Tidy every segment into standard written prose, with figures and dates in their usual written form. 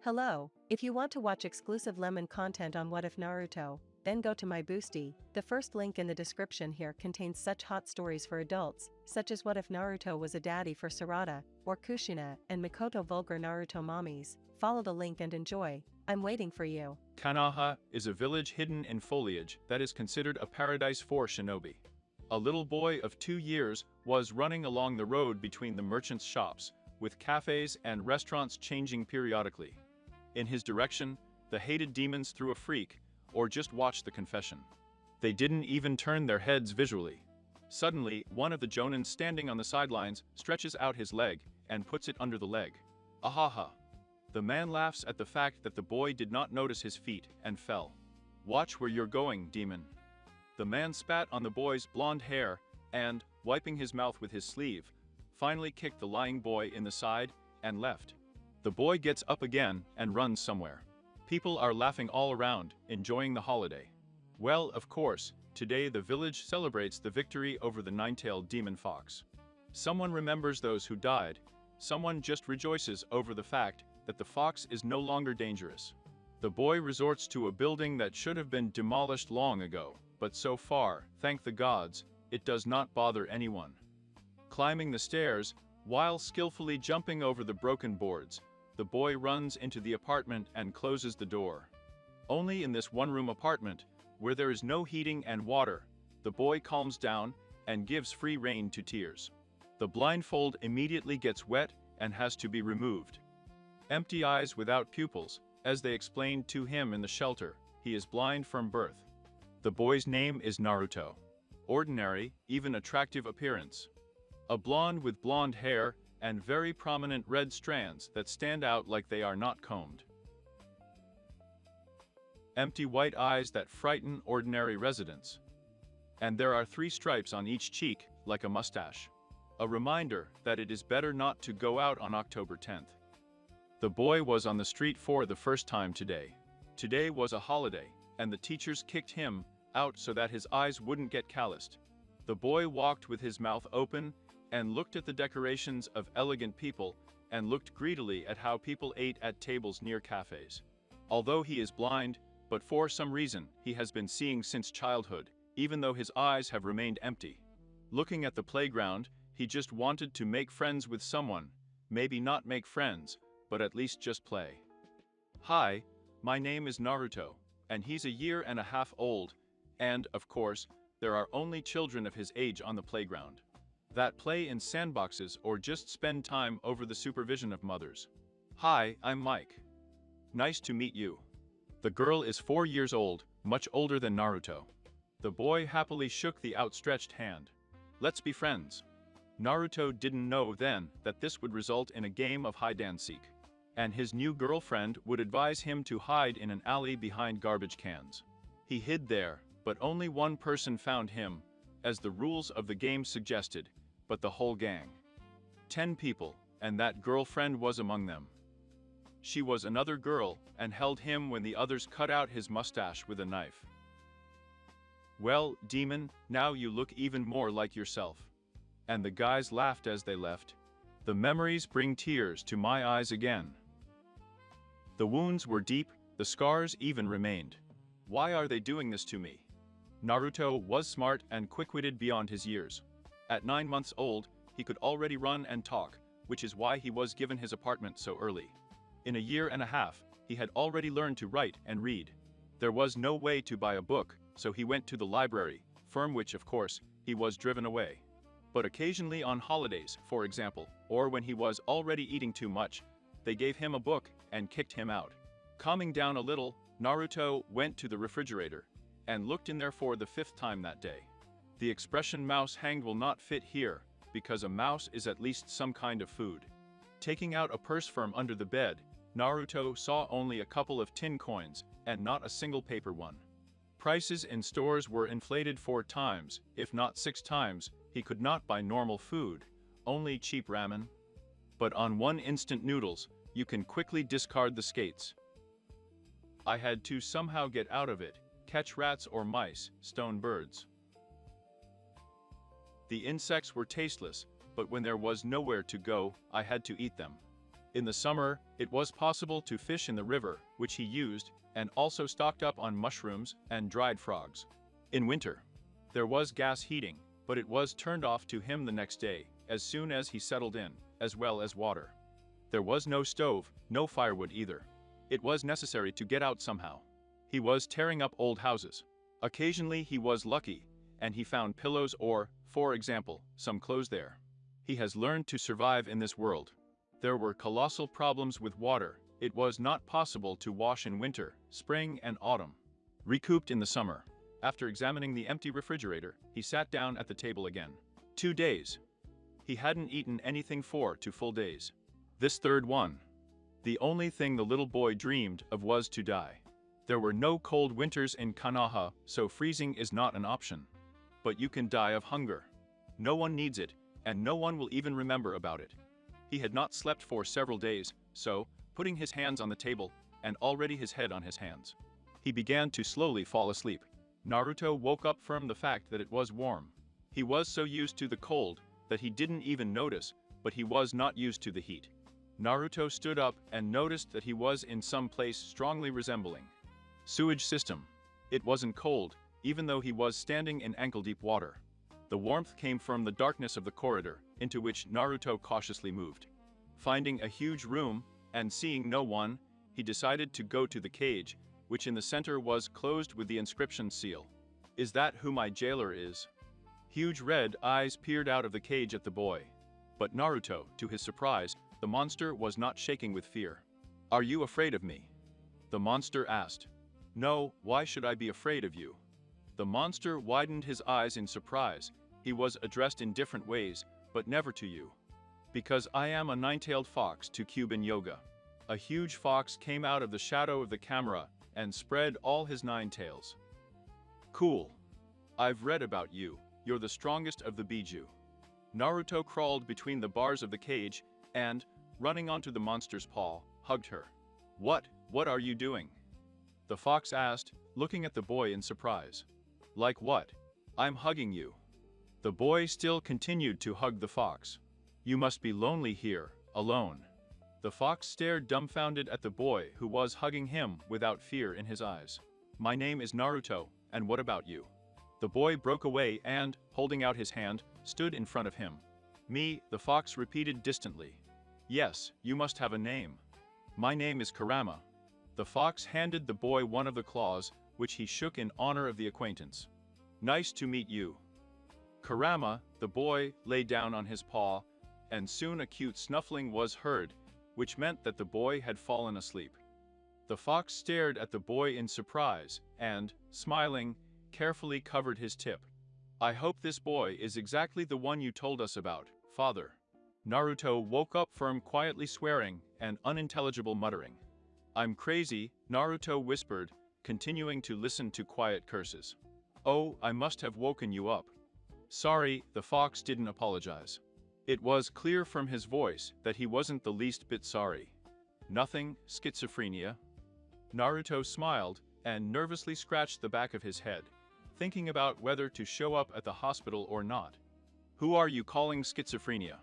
Hello, if you want to watch exclusive lemon content on What If Naruto, then go to my Boosty. The first link in the description here contains such hot stories for adults, such as What If Naruto was a daddy for Sarada, or Kushina and Mikoto vulgar Naruto mommies. Follow the link and enjoy. I'm waiting for you. Konoha is a village hidden in foliage that is considered a paradise for shinobi. A little boy of 2 years was running along the road between the merchants' shops, with cafes and restaurants changing periodically. In his direction, the hated demons threw a freak, or just watched the confession. They didn't even turn their heads visually. Suddenly, one of the Jonins standing on the sidelines stretches out his leg and puts it under the leg. Ahaha. The man laughs at the fact that the boy did not notice his feet and fell. Watch where you're going, demon. The man spat on the boy's blonde hair and, wiping his mouth with his sleeve, finally kicked the lying boy in the side and left. The boy gets up again and runs somewhere. People are laughing all around, enjoying the holiday. Well, of course, today the village celebrates the victory over the nine-tailed demon fox. Someone remembers those who died. Someone just rejoices over the fact that the fox is no longer dangerous. The boy resorts to a building that should have been demolished long ago, but so far, thank the gods, it does not bother anyone. Climbing the stairs, while skillfully jumping over the broken boards, the boy runs into the apartment and closes the door. Only in this one-room apartment, where there is no heating and water, the boy calms down and gives free rein to tears. The blindfold immediately gets wet and has to be removed. Empty eyes without pupils, as they explained to him in the shelter, he is blind from birth. The boy's name is Naruto. Ordinary, even attractive appearance. A blonde with blonde hair and very prominent red strands that stand out like they are not combed. Empty white eyes that frighten ordinary residents. And there are 3 stripes on each cheek, like a mustache. A reminder that it is better not to go out on October 10th. The boy was on the street for the first time today. Today was a holiday, and the teachers kicked him out so that his eyes wouldn't get calloused. The boy walked with his mouth open and looked at the decorations of elegant people and looked greedily at how people ate at tables near cafes. Although he is blind, but for some reason he has been seeing since childhood, even though his eyes have remained empty. Looking at the playground, he just wanted to make friends with someone, maybe not make friends, but at least just play. Hi, my name is Naruto, and he's 1.5 years old, and, of course, there are only children of his age on the playground that play in sandboxes or just spend time over the supervision of mothers. Hi, I'm Mike. Nice to meet you. The girl is 4 years old, much older than Naruto. The boy happily shook the outstretched hand. Let's be friends. Naruto didn't know then that this would result in a game of hide-and-seek, and his new girlfriend would advise him to hide in an alley behind garbage cans. He hid there, but only one person found him, as the rules of the game suggested, but the whole gang. 10 people, and that girlfriend was among them. She was another girl and held him when the others cut out his mustache with a knife. Well, demon, now you look even more like yourself. And the guys laughed as they left. The memories bring tears to my eyes again. The wounds were deep, the scars even remained. Why are they doing this to me? Naruto was smart and quick-witted beyond his years. At 9 months old, he could already run and talk, which is why he was given his apartment so early. In 1.5 years, he had already learned to write and read. There was no way to buy a book, so he went to the library, from which, of course, he was driven away. But occasionally on holidays, for example, or when he was already eating too much, they gave him a book and kicked him out. Calming down a little, Naruto went to the refrigerator and looked in there for the 5th time that day. The expression mouse hanged will not fit here, because a mouse is at least some kind of food. Taking out a purse from under the bed, Naruto saw only a couple of tin coins and not a single paper one. Prices in stores were inflated 4 times, if not 6 times. He could not buy normal food, only cheap ramen. But on one instant noodles, you can quickly discard the skates. I had to somehow get out of it, catch rats or mice, stone birds. The insects were tasteless, but when there was nowhere to go, I had to eat them. In the summer, it was possible to fish in the river, which he used, and also stocked up on mushrooms and dried frogs. In winter, there was gas heating, but it was turned off to him the next day, as soon as he settled in, as well as water. There was no stove, no firewood either. It was necessary to get out somehow. He was tearing up old houses. Occasionally he was lucky, and he found pillows or, for example, some clothes there. He has learned to survive in this world. There were colossal problems with water. It was not possible to wash in winter, spring, and autumn. Recouped in the summer. After examining the empty refrigerator, he sat down at the table again. 2 days. He hadn't eaten anything for 2 full days. This third one. The only thing the little boy dreamed of was to die. There were no cold winters in Kanaha, so freezing is not an option. But you can die of hunger. No one needs it, and no one will even remember about it. He had not slept for several days, so, putting his hands on the table, and already his head on his hands, he began to slowly fall asleep. Naruto woke up from the fact that it was warm. He was so used to the cold that he didn't even notice, but he was not used to the heat. Naruto stood up and noticed that he was in some place strongly resembling sewage system. It wasn't cold, even though he was standing in ankle-deep water. The warmth came from the darkness of the corridor, into which Naruto cautiously moved. Finding a huge room, and seeing no one, he decided to go to the cage, which in the center was closed with the inscription seal. "Is that who my jailer is?" Huge red eyes peered out of the cage at the boy. But Naruto, to his surprise, the monster was not shaking with fear. "Are you afraid of me?" the monster asked. "No, why should I be afraid of you?" The monster widened his eyes in surprise. He was addressed in different ways, but never to you. "Because I am a nine-tailed fox to Cuban yoga." A huge fox came out of the shadow of the camera and spread all his 9 tails. "Cool. I've read about you. You're the strongest of the Biju." Naruto crawled between the bars of the cage and, running onto the monster's paw, hugged her. What are you doing?" the fox asked, looking at the boy in surprise. "Like what?" "I'm hugging you." The boy still continued to hug the fox. "You must be lonely here, alone." The fox stared dumbfounded at the boy who was hugging him without fear in his eyes. "My name is Naruto, and what about you?" The boy broke away and, holding out his hand, stood in front of him. "Me," the fox repeated distantly. "Yes, you must have a name." "My name is Kurama." The fox handed the boy one of the claws, which he shook in honor of the acquaintance. "Nice to meet you." Kurama, the boy, lay down on his paw, and soon a cute snuffling was heard, which meant that the boy had fallen asleep. The fox stared at the boy in surprise and, smiling, carefully covered his tip. "I hope this boy is exactly the one you told us about, father." Naruto woke up from quietly swearing and unintelligible muttering. "I'm crazy," Naruto whispered, continuing to listen to quiet curses. "Oh, I must have woken you up." "Sorry," the fox didn't apologize. It was clear from his voice that he wasn't the least bit sorry. "Nothing, schizophrenia." Naruto smiled and nervously scratched the back of his head, thinking about whether to show up at the hospital or not. "Who are you calling schizophrenia?"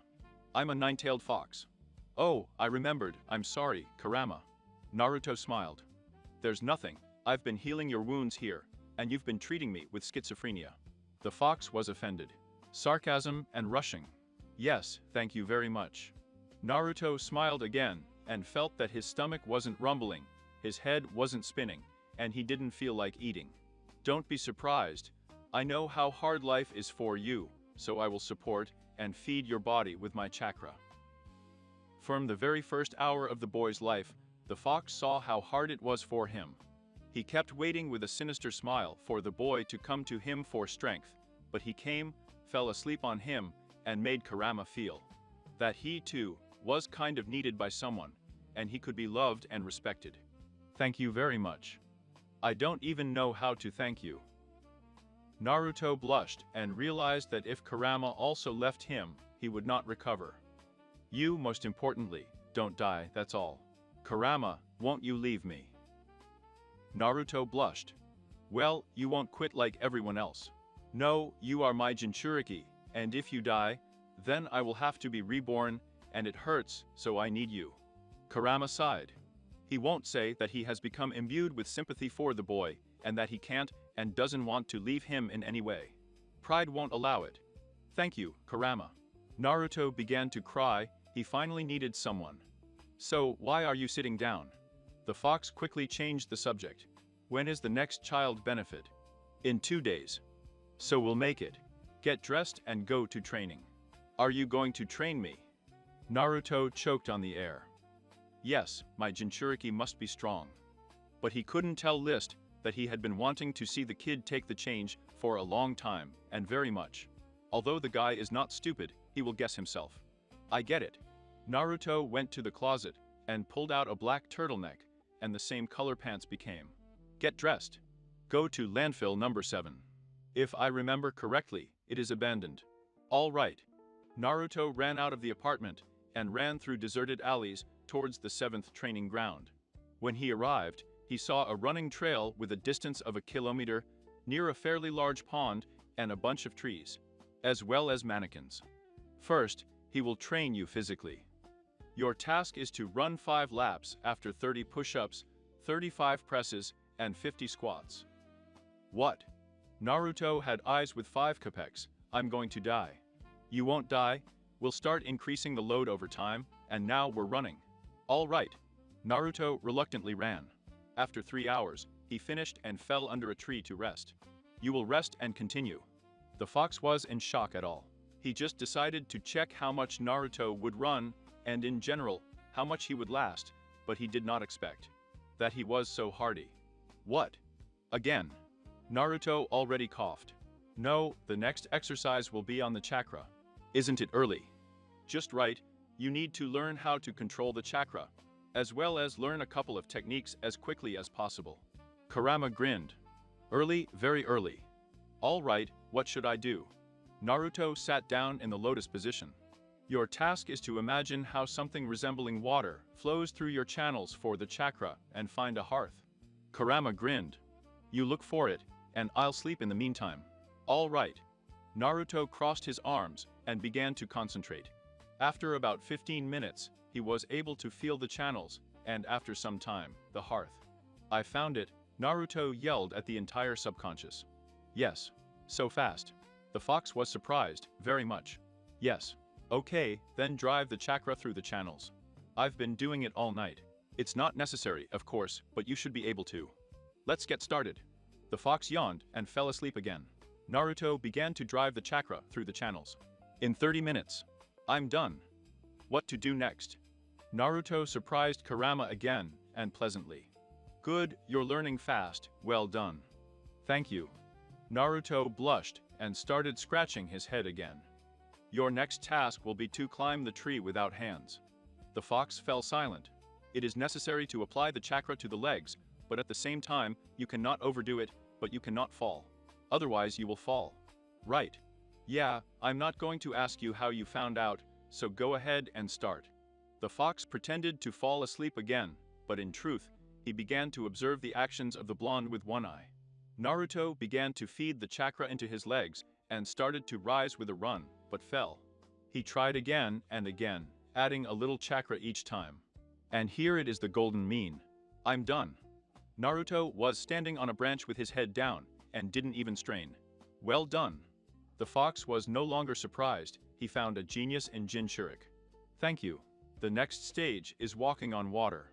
"I'm a nine-tailed fox." "Oh, I remembered, I'm sorry, Kurama." Naruto smiled. "There's nothing, I've been healing your wounds here, and you've been treating me with schizophrenia." The fox was offended. Sarcasm and rushing. "Yes, thank you very much." Naruto smiled again, and felt that his stomach wasn't rumbling, his head wasn't spinning, and he didn't feel like eating. "Don't be surprised. I know how hard life is for you, so I will support and feed your body with my chakra." From the very first hour of the boy's life, the fox saw how hard it was for him. He kept waiting with a sinister smile for the boy to come to him for strength, but he came, fell asleep on him, and made Kurama feel that he, too, was kind of needed by someone, and he could be loved and respected. "Thank you very much. I don't even know how to thank you." Naruto blushed and realized that if Kurama also left him, he would not recover. "You, most importantly, don't die, that's all. Kurama, won't you leave me?" Naruto blushed. "Well, you won't quit like everyone else." "No, you are my Jinchuriki, and if you die, then I will have to be reborn, and it hurts, so I need you." Kurama sighed. He won't say that he has become imbued with sympathy for the boy, and that he can't and doesn't want to leave him in any way. Pride won't allow it. Thank you, Kurama. Naruto began to cry. He finally needed someone. So, why are you sitting down? The fox quickly changed the subject. When is the next child benefit? In 2 days. So we'll make it. Get dressed and go to training. Are you going to train me? Naruto choked on the air. Yes, my Jinchuriki must be strong. But he couldn't tell List that he had been wanting to see the kid take the change for a long time, and very much. Although the guy is not stupid, he will guess himself. I get it. Naruto went to the closet and pulled out a black turtleneck, and the same color pants became. Get dressed. Go to landfill number 7. If I remember correctly, it is abandoned. All right. Naruto ran out of the apartment and ran through deserted alleys towards the 7th training ground. When he arrived, he saw a running trail with a distance of 1 kilometer near a fairly large pond and a bunch of trees, as well as mannequins. First, he will train you physically. Your task is to run 5 laps after 30 push-ups, 35 presses, and 50 squats. What? Naruto had eyes with 5 capex. I'm going to die. You won't die. We'll start increasing the load over time, and now we're running. All right. Naruto reluctantly ran. After 3 hours, he finished and fell under a tree to rest. You will rest and continue. The fox was in shock at all. He just decided to check how much Naruto would run, and in general, how much he would last, but he did not expect that he was so hardy. What? Again? Naruto already coughed. No, the next exercise will be on the chakra. Isn't it early? Just right, you need to learn how to control the chakra, as well as learn a couple of techniques as quickly as possible. Kurama grinned. Early, very early. All right, what should I do? Naruto sat down in the lotus position. Your task is to imagine how something resembling water flows through your channels for the chakra and find a hearth. Kurama grinned. You look for it, and I'll sleep in the meantime. All right. Naruto crossed his arms and began to concentrate. After about 15 minutes, he was able to feel the channels, and after some time, the hearth. I found it, Naruto yelled at the entire subconscious. Yes. So fast. The fox was surprised, very much. Yes. Okay, then drive the chakra through the channels. I've been doing it all night. It's not necessary, of course, but you should be able to. Let's get started. The fox yawned and fell asleep again. Naruto began to drive the chakra through the channels. In 30 minutes. I'm done. What to do next? Naruto surprised Kurama again, and pleasantly. Good, you're learning fast, well done. Thank you. Naruto blushed and started scratching his head again. Your next task will be to climb the tree without hands. The fox fell silent. It is necessary to apply the chakra to the legs, but at the same time, you cannot overdo it, but you cannot fall. Otherwise you will fall. Right. Yeah, I'm not going to ask you how you found out, so go ahead and start. The fox pretended to fall asleep again, but in truth, he began to observe the actions of the blonde with one eye. Naruto began to feed the chakra into his legs and started to rise with a run, but fell. He tried again and again, adding a little chakra each time. And here it is the golden mean. I'm done. Naruto was standing on a branch with his head down and didn't even strain. Well done. The fox was no longer surprised. He found a genius in Jinchuriki. Thank you. The next stage is walking on water.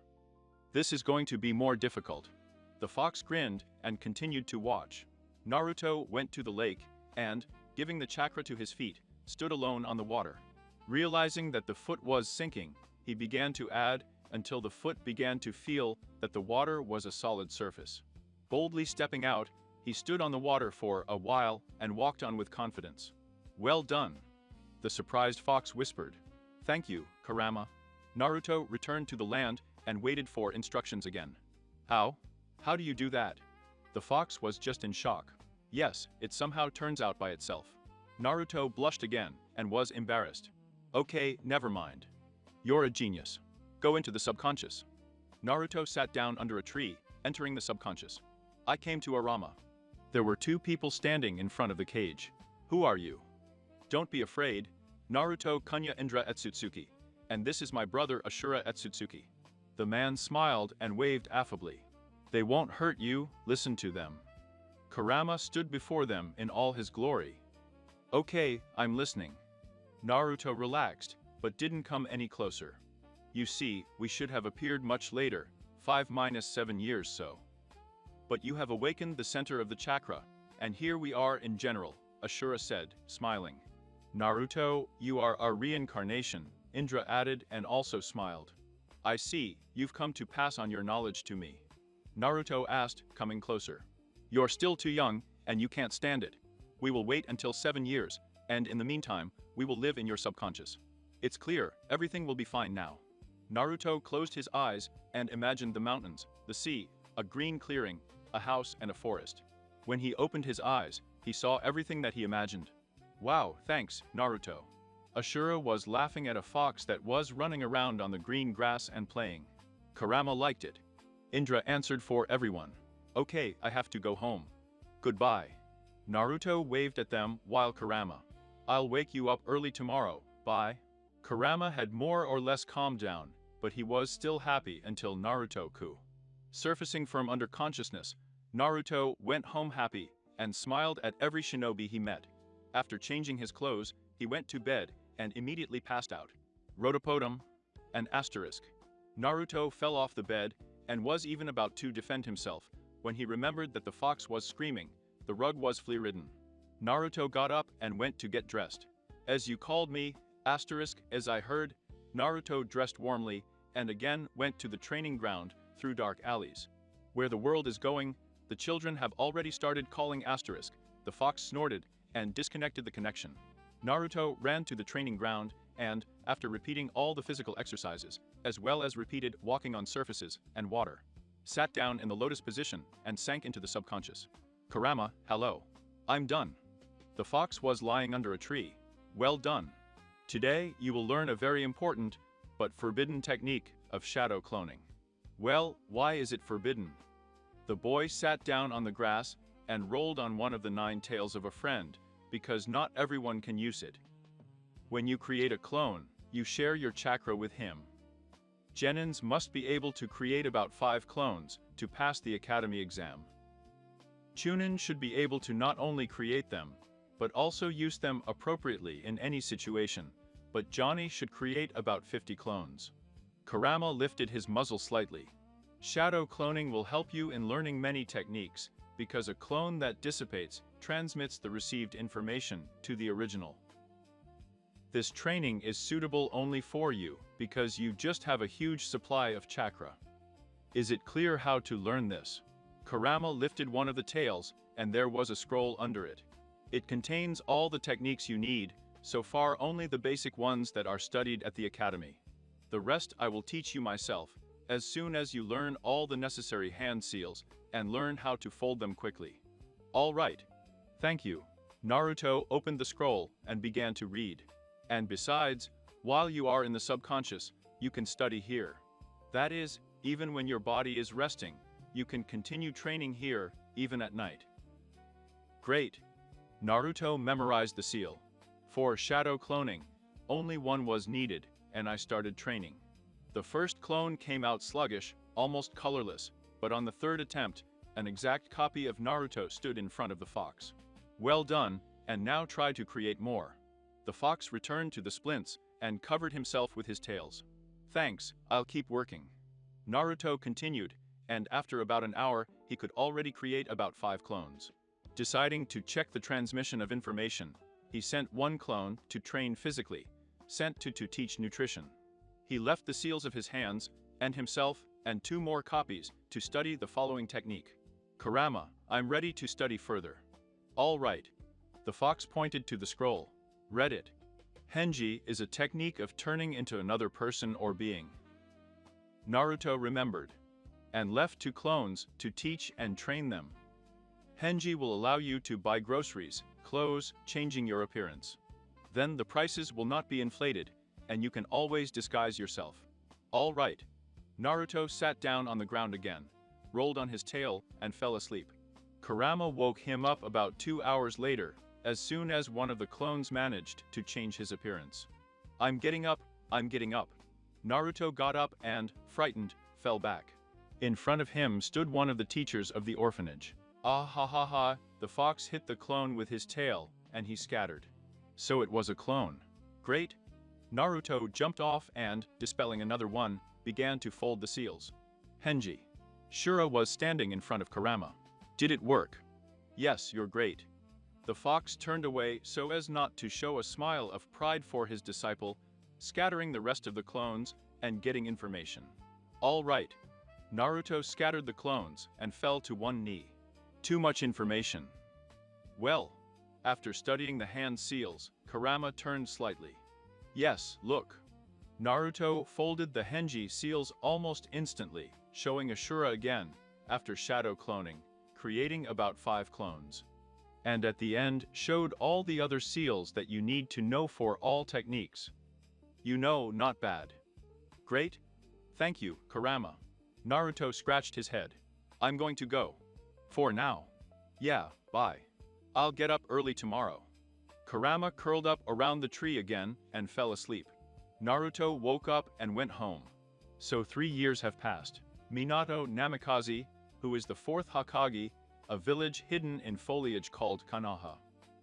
This is going to be more difficult. The fox grinned and continued to watch. Naruto went to the lake and, giving the chakra to his feet, stood alone on the water. Realizing that the foot was sinking, he began to add until the foot began to feel that the water was a solid surface. Boldly stepping out, he stood on the water for a while and walked on with confidence. Well done. The surprised fox whispered. Thank you, Kurama. Naruto returned to the land and waited for instructions again. How? How do you do that? The fox was just in shock. Yes, it somehow turns out by itself. Naruto blushed again and was embarrassed. Okay, never mind. You're a genius. Go into the subconscious. Naruto sat down under a tree, entering the subconscious. I came to Arama. There were 2 people standing in front of the cage. Who are you? Don't be afraid. Naruto Kunya Indra Etsutsuki. And this is my brother Ashura Etsutsuki. The man smiled and waved affably. They won't hurt you, listen to them. Kurama stood before them in all his glory. Okay, I'm listening. Naruto relaxed, but didn't come any closer. You see, we should have appeared much later, 5-7 years so. But you have awakened the center of the chakra, and here we are in general, Ashura said, smiling. Naruto, you are our reincarnation, Indra added and also smiled. I see, you've come to pass on your knowledge to me. Naruto asked, coming closer. You're still too young, and you can't stand it. We will wait until 7 years, and in the meantime, we will live in your subconscious. It's clear, everything will be fine now. Naruto closed his eyes and imagined the mountains, the sea, a green clearing, a house and a forest. When he opened his eyes, he saw everything that he imagined. Wow, thanks, Naruto. Ashura was laughing at a fox that was running around on the green grass and playing. Kurama liked it. Indra answered for everyone. Okay, I have to go home. Goodbye. Naruto waved at them while Kurama. I'll wake you up early tomorrow, bye. Kurama had more or less calmed down, but he was still happy until Naruto-ku. Surfacing from under consciousness, Naruto went home happy and smiled at every shinobi he met. After changing his clothes, he went to bed and immediately passed out. Rotopotum, an asterisk. Naruto fell off the bed and was even about to defend himself when he remembered that the fox was screaming, the rug was flea-ridden. Naruto got up and went to get dressed. As you called me, asterisk, as I heard, Naruto dressed warmly and again went to the training ground through dark alleys. Where the world is going, the children have already started calling asterisk. The fox snorted and disconnected the connection. Naruto ran to the training ground and, after repeating all the physical exercises, as well as repeated walking on surfaces and water, sat down in the lotus position and sank into the subconscious. Kurama, hello. I'm done. The fox was lying under a tree. Well done. Today you will learn a very important, but forbidden technique of shadow cloning. Well, why is it forbidden? The boy sat down on the grass and rolled on one of the 9 tails of a friend, because not everyone can use it. When you create a clone, you share your chakra with him. Genins must be able to create about 5 clones to pass the academy exam. Chunin should be able to not only create them, but also use them appropriately in any situation, but Johnny should create about 50 clones. Kurama lifted his muzzle slightly. Shadow cloning will help you in learning many techniques, because a clone that dissipates transmits the received information to the original. This training is suitable only for you, because you just have a huge supply of chakra. Is it clear how to learn this? Kurama lifted one of the tails, and there was a scroll under it. It contains all the techniques you need, so far only the basic ones that are studied at the academy. The rest I will teach you myself, as soon as you learn all the necessary hand seals, and learn how to fold them quickly. All right. Thank you. Naruto opened the scroll and began to read. And besides, while you are in the subconscious, you can study here. That is, even when your body is resting, you can continue training here, even at night. Great. Naruto memorized the seal. For shadow cloning, only one was needed, and I started training. The first clone came out sluggish, almost colorless, but on the 3rd attempt, an exact copy of Naruto stood in front of the fox. Well done, and now try to create more. The fox returned to the splints and covered himself with his tails. Thanks, I'll keep working. Naruto continued, and after about an hour, he could already create about 5 clones. Deciding to check the transmission of information, he sent 1 clone to train physically, sent 2 to teach nutrition. He left the seals of his hands, and himself, and 2 more copies to study the following technique. Kurama, I'm ready to study further. All right. The fox pointed to the scroll. Read it. Henji is a technique of turning into another person or being. Naruto remembered, and left 2 clones to teach and train them. Henji will allow you to buy groceries, clothes, changing your appearance. Then the prices will not be inflated, and you can always disguise yourself. All right. Naruto sat down on the ground again, rolled on his tail, and fell asleep. Kurama woke him up about 2 hours later, as soon as one of the clones managed to change his appearance. I'm getting up, I'm getting up. Naruto got up and, frightened, fell back. In front of him stood one of the teachers of the orphanage. Ah ha ha ha, the fox hit the clone with his tail, and he scattered. So it was a clone. Great. Naruto jumped off and, dispelling another one, began to fold the seals. Henji. Shura was standing in front of Kurama. Did it work? Yes, you're great. The fox turned away so as not to show a smile of pride for his disciple, scattering the rest of the clones and getting information. All right. Naruto scattered the clones and fell to one knee. Too much information. Well, after studying the hand seals, Kurama turned slightly. Yes, look. Naruto folded the Henji seals almost instantly, showing Ashura again, after shadow cloning, creating about 5 clones. And at the end showed all the other seals that you need to know for all techniques. You know, not bad. Great. Thank you, Kurama. Naruto scratched his head. I'm going to go. For now. Yeah, bye. I'll get up early tomorrow. Kurama curled up around the tree again and fell asleep. Naruto woke up and went home. So 3 years have passed. Minato Namikaze, who is the 4th Hokage, a village hidden in foliage called Kanaha.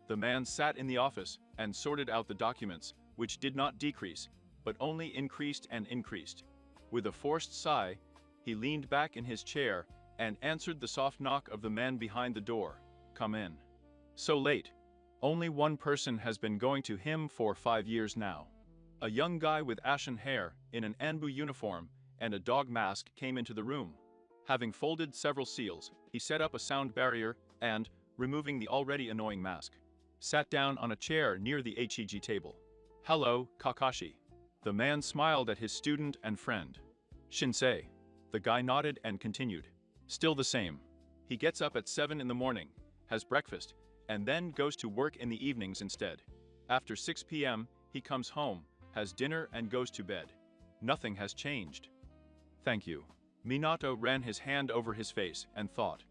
The man sat in the office and sorted out the documents, which did not decrease, but only increased and increased. With a forced sigh, he leaned back in his chair and answered the soft knock of the man behind the door. Come in. So late. Only one person has been going to him for 5 years now. A young guy with ashen hair, in an Anbu uniform, and a dog mask came into the room. Having folded several seals, he set up a sound barrier and, removing the already annoying mask, sat down on a chair near the Hig table. Hello, Kakashi. The man smiled at his student and friend. Shinsei. The guy nodded and continued. Still the same. He gets up at 7 in the morning, has breakfast, and then goes to work in the evenings instead. After 6 p.m., he comes home, has dinner and goes to bed. Nothing has changed. Thank you. Minato ran his hand over his face and thought.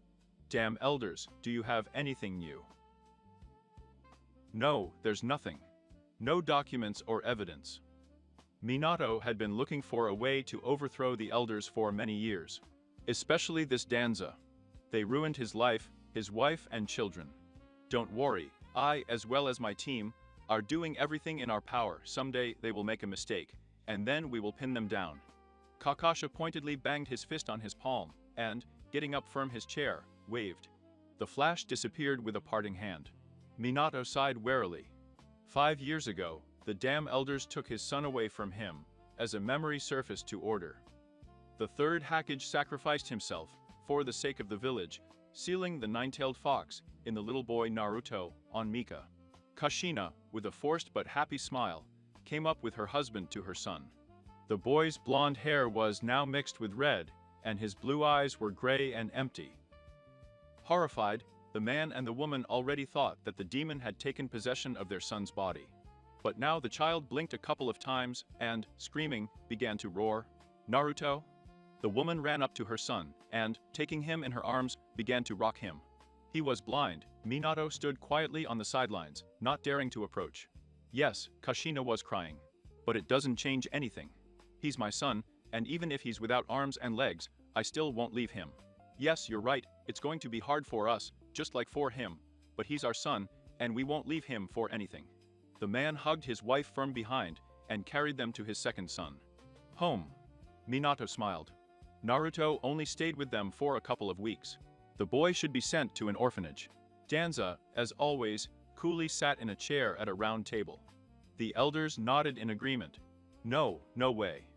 Damn elders, do you have anything new? No, there's nothing. No documents or evidence. Minato had been looking for a way to overthrow the elders for many years. Especially this Danza. They ruined his life, his wife and children. Don't worry, I, as well as my team, are doing everything in our power. Someday they will make a mistake, and then we will pin them down. Kakashi pointedly banged his fist on his palm, and, getting up from his chair, waved. The flash disappeared with a parting hand. Minato sighed wearily. 5 years ago, the damn elders took his son away from him, as a memory surfaced to order. The 3rd Hokage sacrificed himself, for the sake of the village, sealing the 9-tailed fox, in the little boy Naruto, on Mika. Kushina, with a forced but happy smile, came up with her husband to her son. The boy's blonde hair was now mixed with red, and his blue eyes were gray and empty. Horrified, the man and the woman already thought that the demon had taken possession of their son's body. But now the child blinked a couple of times and, screaming, began to roar. Naruto? The woman ran up to her son and, taking him in her arms, began to rock him. He was blind. Minato stood quietly on the sidelines, not daring to approach. Yes, Kushina was crying. But it doesn't change anything. He's my son, and even if he's without arms and legs, I still won't leave him. Yes, you're right, it's going to be hard for us, just like for him, but he's our son, and we won't leave him for anything. The man hugged his wife from behind and carried them to his second son. Home. Minato smiled. Naruto only stayed with them for a couple of weeks. The boy should be sent to an orphanage. Danza, as always, coolly sat in a chair at a round table. The elders nodded in agreement. No, no way.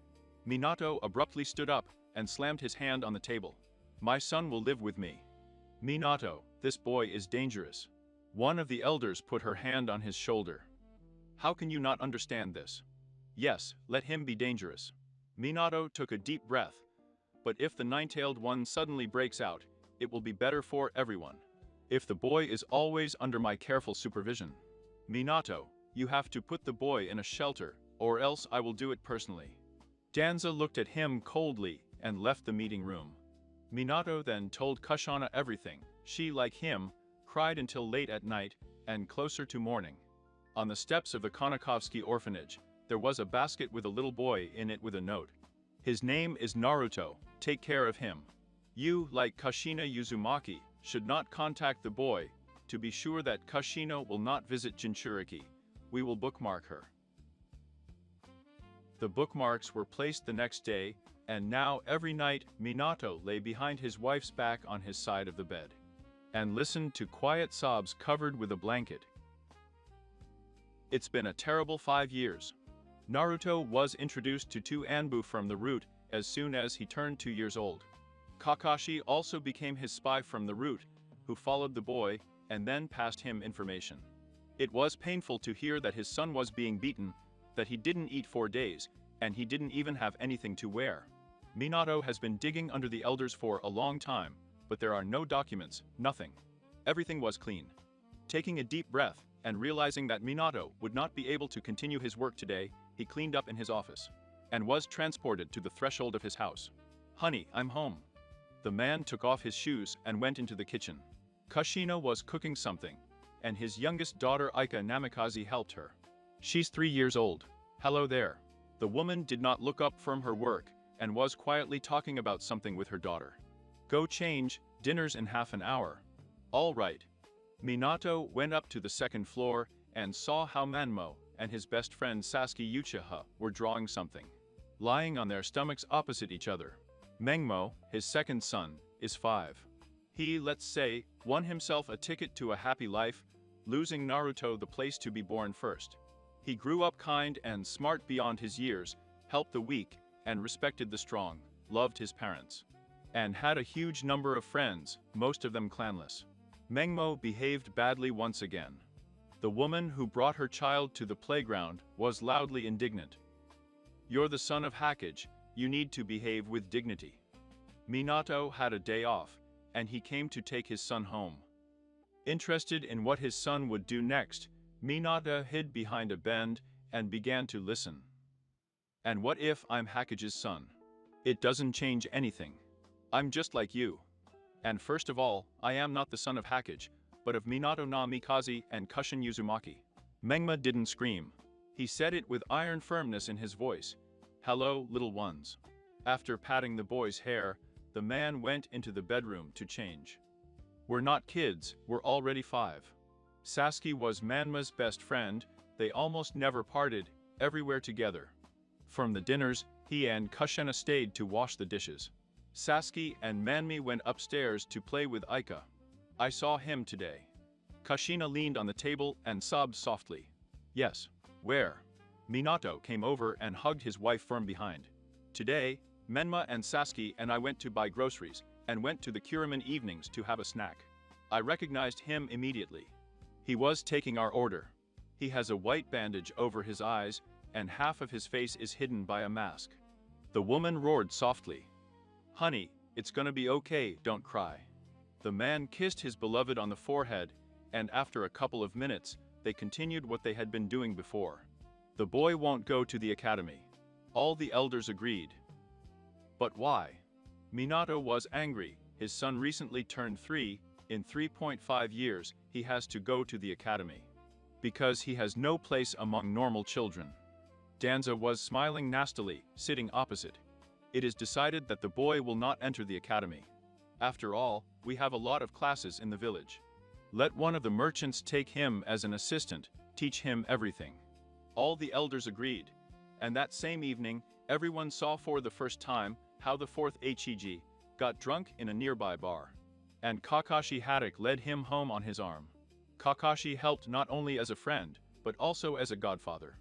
Minato abruptly stood up and slammed his hand on the table. My son will live with me. Minato, this boy is dangerous. One of the elders put her hand on his shoulder. How can you not understand this? Yes, let him be dangerous. Minato took a deep breath. But if the 9-tailed one suddenly breaks out, it will be better for everyone. If the boy is always under my careful supervision. Minato, you have to put the boy in a shelter, or else I will do it personally. Danza looked at him coldly and left the meeting room. Minato then told Kushina everything. She, like him, cried until late at night and closer to morning. On the steps of the Konakovsky orphanage, there was a basket with a little boy in it with a note. His name is Naruto, take care of him. You, like Kushina Uzumaki, should not contact the boy, to be sure that Kushina will not visit Jinchuriki. We will bookmark her." The bookmarks were placed the next day, and now every night Minato lay behind his wife's back on his side of the bed, and listened to quiet sobs covered with a blanket. It's been a terrible 5 years. Naruto was introduced to Anbu from the root as soon as he turned 2 years old. Kakashi also became his spy from the root, who followed the boy and then passed him information. It was painful to hear that his son was being beaten, that he didn't eat 4 days, and he didn't even have anything to wear. Minato has been digging under the elders for a long time, but there are no documents, nothing. Everything was clean. Taking a deep breath and realizing that Minato would not be able to continue his work today, he cleaned up in his office and was transported to the threshold of his house. "Honey, I'm home." The man took off his shoes and went into the kitchen. Kushina was cooking something, and his youngest daughter Aika Namikaze helped her. "She's 3 years old. Hello there." The woman did not look up from her work and was quietly talking about something with her daughter. "Go change, dinner's in half an hour." "All right." Minato went up to the second floor and saw how Manmo and his best friend Sasuke Uchiha were drawing something, lying on their stomachs opposite each other. Mengmo, his second son, is 5. He, let's say, won himself a ticket to a happy life, losing Naruto the place to be born first. He grew up kind and smart beyond his years, helped the weak, and respected the strong, loved his parents, and had a huge number of friends, most of them clanless. Mengmo behaved badly once again. The woman who brought her child to the playground was loudly indignant. "You're the son of Hackage, you need to behave with dignity." Minato had a day off, and he came to take his son home. Interested in what his son would do next, Minato hid behind a bend and began to listen. "And what if I'm Hackage's son? It doesn't change anything. I'm just like you. And first of all, I am not the son of Hackage, but of Minato na Mikaze and Kushin Uzumaki." Mengma didn't scream. He said it with iron firmness in his voice. "Hello, little ones." After patting the boy's hair, the man went into the bedroom to change. "We're not kids, we're already 5. Sasuke was Manma's best friend, they almost never parted, everywhere together. From the dinners, he and Kushina stayed to wash the dishes. Sasuke and Manmi went upstairs to play with Aika. I saw him today." Kushina leaned on the table and sobbed softly. "Yes, where?" Minato came over and hugged his wife from behind. "Today, Menma and Sasuke and I went to buy groceries and went to the Kuriman evenings to have a snack. I recognized him immediately. He was taking our order. He has a white bandage over his eyes and half of his face is hidden by a mask." The woman roared softly. "Honey, it's gonna be okay, don't cry." The man kissed his beloved on the forehead, and after a couple of minutes, they continued what they had been doing before. "The boy won't go to the academy." All the elders agreed. But why? Minato was angry. His son recently turned 3, in 3.5 years, he has to go to the academy. Because he has no place among normal children. Danza was smiling nastily, sitting opposite. "It is decided that the boy will not enter the academy. After all, we have a lot of classes in the village. Let one of the merchants take him as an assistant, teach him everything." All the elders agreed, and that same evening, everyone saw for the first time how the 4th Hig got drunk in a nearby bar. And Kakashi Hatake led him home on his arm. Kakashi helped not only as a friend, but also as a godfather.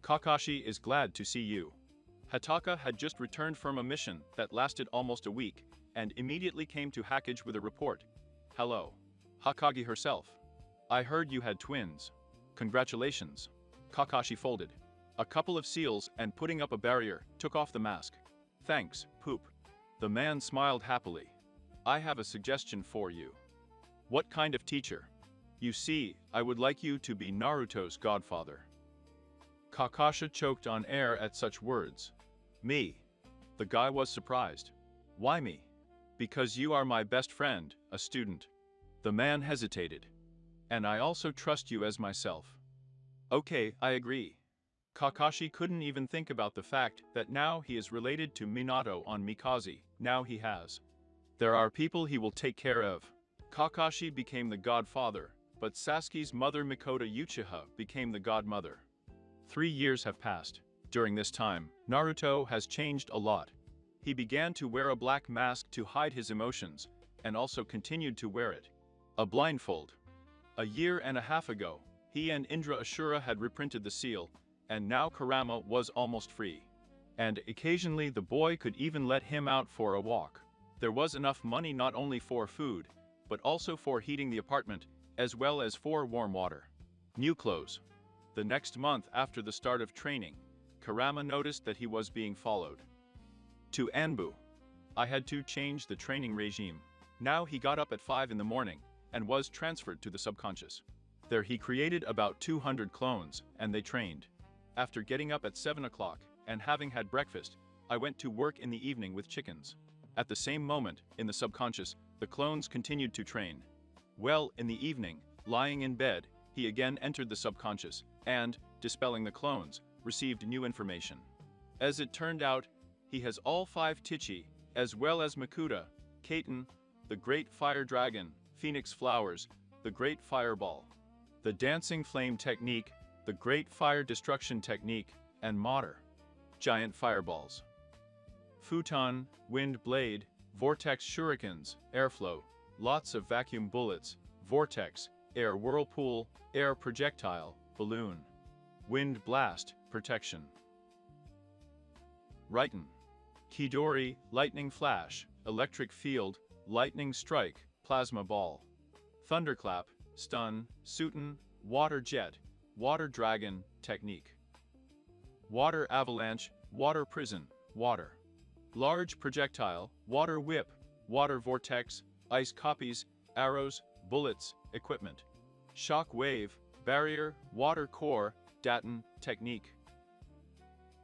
"Kakashi is glad to see you." Hataka had just returned from a mission that lasted almost a week, and immediately came to Hackage with a report. "Hello. Hokage herself. I heard you had twins. Congratulations." Kakashi folded a couple of seals and putting up a barrier, took off the mask. "Thanks, Poop." The man smiled happily. "I have a suggestion for you." "What kind of teacher?" "You see, I would like you to be Naruto's godfather." Kakashi choked on air at such words. "Me?" The guy was surprised. "Why me?" "Because you are my best friend, a student." The man hesitated. "And I also trust you as myself." "Okay, I agree." Kakashi couldn't even think about the fact that now he is related to Minato on Mikaze. Now he has. There are people he will take care of. Kakashi became the godfather, but Sasuke's mother Mikoto Uchiha became the godmother. 3 years have passed. During this time, Naruto has changed a lot. He began to wear a black mask to hide his emotions, and also continued to wear it. A blindfold. A year and a half ago, he and Indra Ashura had reprinted the seal, and now Kurama was almost free. And occasionally the boy could even let him out for a walk. There was enough money not only for food, but also for heating the apartment, as well as for warm water. New clothes. The next month after the start of training, Kurama noticed that he was being followed. To Anbu. I had to change the training regime. Now he got up at 5 in the morning, and was transferred to the subconscious. There he created about 200 clones, and they trained. After getting up at 7 o'clock, and having had breakfast, I went to work in the evening with chickens. At the same moment, in the subconscious, the clones continued to train. Well, in the evening, lying in bed, he again entered the subconscious, and, dispelling the clones, received new information. As it turned out, he has all 5 Tichi, as well as Makuta, Kaiten, the Great Fire Dragon, Phoenix Flowers, the Great Fireball, the Dancing Flame Technique, the Great Fire Destruction Technique, and Mater, Giant Fireballs. Futon, Wind Blade, Vortex Shurikens, Airflow, lots of Vacuum Bullets, Vortex, Air Whirlpool, Air Projectile, Balloon, Wind Blast, Protection. Raiten, Kidori, Lightning Flash, Electric Field, Lightning Strike, Plasma Ball, Thunderclap, Stun, Suiten, Water Jet, Water Dragon, Technique. Water Avalanche, Water Prison, Water. Large Projectile, Water Whip, Water Vortex, Ice Copies, Arrows, Bullets, Equipment. Shock Wave, Barrier, Water Core, Daton, Technique.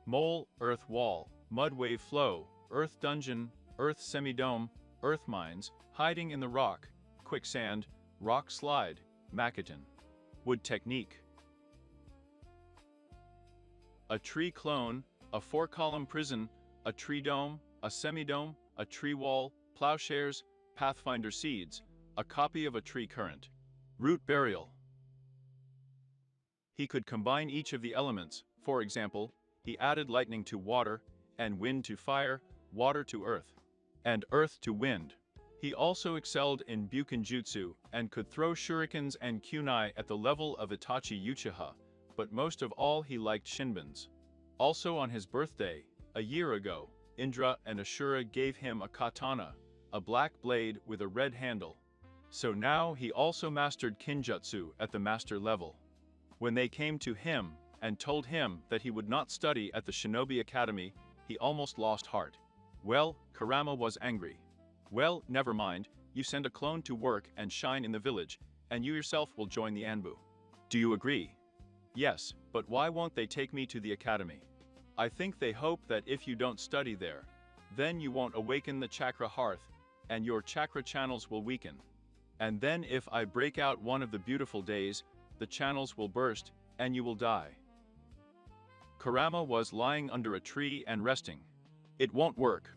Mole, Earth Wall, Mud Wave Flow, Earth Dungeon, Earth Semidome, Earth Mines, Hiding in the Rock, Quicksand, Rock Slide, Makiton. Wood Technique. A Tree Clone, a 4-column Prison, a Tree Dome, a Semidome, a Tree Wall, Plowshares, Pathfinder Seeds, a copy of a Tree Current. Root Burial. He could combine each of the elements. For example, he added lightning to water, and wind to fire, water to earth, and earth to wind. He also excelled in Bukenjutsu and could throw shurikens and kunai at the level of Itachi Uchiha, but most of all he liked shinbens. Also on his birthday, a year ago, Indra and Ashura gave him a katana, a black blade with a red handle. So now he also mastered Kinjutsu at the master level. When they came to him and told him that he would not study at the Shinobi Academy, he almost lost heart. Well, Kurama was angry. Well, never mind, you send a clone to work and shine in the village, and you yourself will join the Anbu. Do you agree? Yes, but why won't they take me to the academy? I think they hope that if you don't study there, then you won't awaken the chakra hearth, and your chakra channels will weaken. And then if I break out one of the beautiful days, the channels will burst, and you will die. Kurama was lying under a tree and resting. It won't work.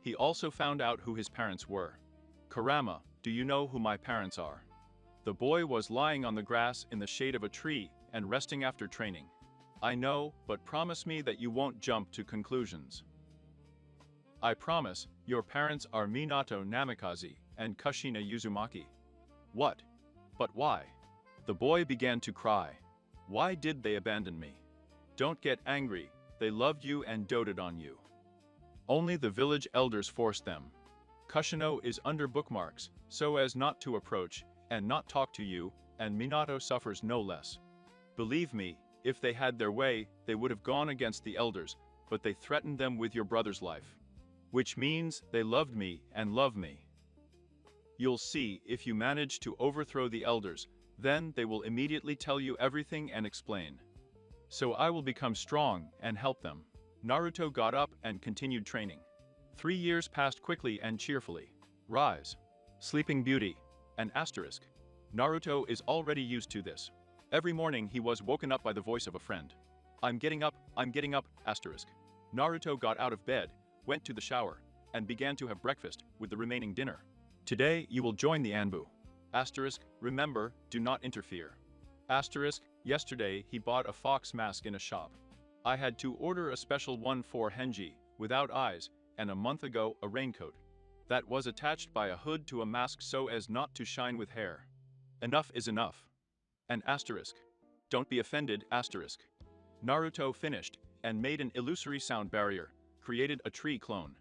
He also found out who his parents were. Kurama, do you know who my parents are? The boy was lying on the grass in the shade of a tree and resting after training. I know, but promise me that you won't jump to conclusions. I promise, your parents are Minato Namikaze and Kushina Uzumaki. What? But why? The boy began to cry. Why did they abandon me? Don't get angry, they loved you and doted on you. Only the village elders forced them. Kushino is under bookmarks, so as not to approach and not talk to you, and Minato suffers no less. Believe me, if they had their way, they would have gone against the elders, but they threatened them with your brother's life. Which means they loved me and love me. You'll see, if you manage to overthrow the elders, then they will immediately tell you everything and explain. So I will become strong and help them. Naruto got up and continued training. 3 years passed quickly and cheerfully. Rise. Sleeping Beauty. An asterisk. Naruto is already used to this. Every morning he was woken up by the voice of a friend. I'm getting up, asterisk. Naruto got out of bed, went to the shower, and began to have breakfast with the remaining dinner. Today you will join the Anbu. Asterisk, remember, do not interfere. Asterisk, yesterday he bought a fox mask in a shop. I had to order a special one for Henji, without eyes, and a month ago a raincoat. That was attached by a hood to a mask so as not to shine with hair. Enough is enough. An asterisk. Don't be offended, asterisk. Naruto finished, and made an illusory sound barrier, created a tree clone.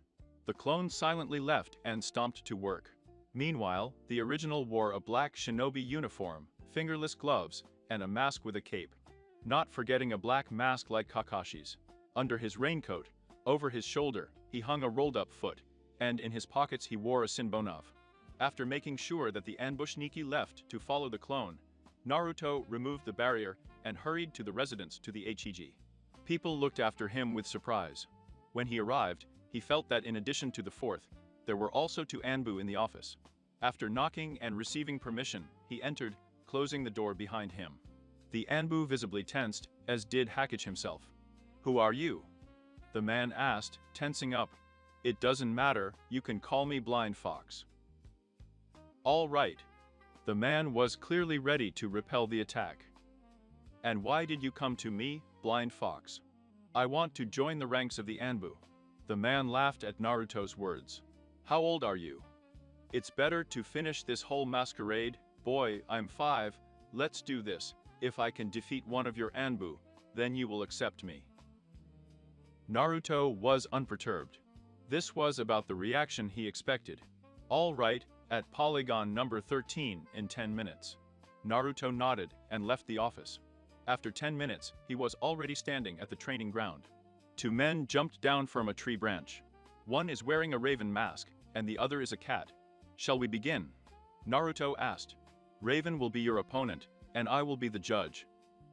The clone silently left and stomped to work. Meanwhile, the original wore a black shinobi uniform, fingerless gloves, and a mask with a cape. Not forgetting a black mask like Kakashi's. Under his raincoat, over his shoulder, he hung a rolled-up foot, and in his pockets he wore a Sinbonov. After making sure that the Anbushniki left to follow the clone, Naruto removed the barrier and hurried to the residence to the Hig. People looked after him with surprise. When he arrived, he felt that in addition to the fourth, there were also two Anbu in the office. After knocking and receiving permission, he entered, closing the door behind him. The Anbu visibly tensed, as did Hakich himself. "Who are you?" the man asked, tensing up. "It doesn't matter, you can call me Blind Fox." "All right." The man was clearly ready to repel the attack. "And why did you come to me, Blind Fox?" "I want to join the ranks of the Anbu." The man laughed at Naruto's words. "How old are you?" "It's better to finish this whole masquerade. Boy, I'm 5, let's do this. If I can defeat one of your Anbu, then you will accept me." Naruto was unperturbed. This was about the reaction he expected. "All right, at Polygon number 13 in 10 minutes. Naruto nodded and left the office. After 10 minutes, he was already standing at the training ground. Two men jumped down from a tree branch. One is wearing a raven mask, and the other is a cat. "Shall we begin?" Naruto asked. "Raven will be your opponent, and I will be the judge."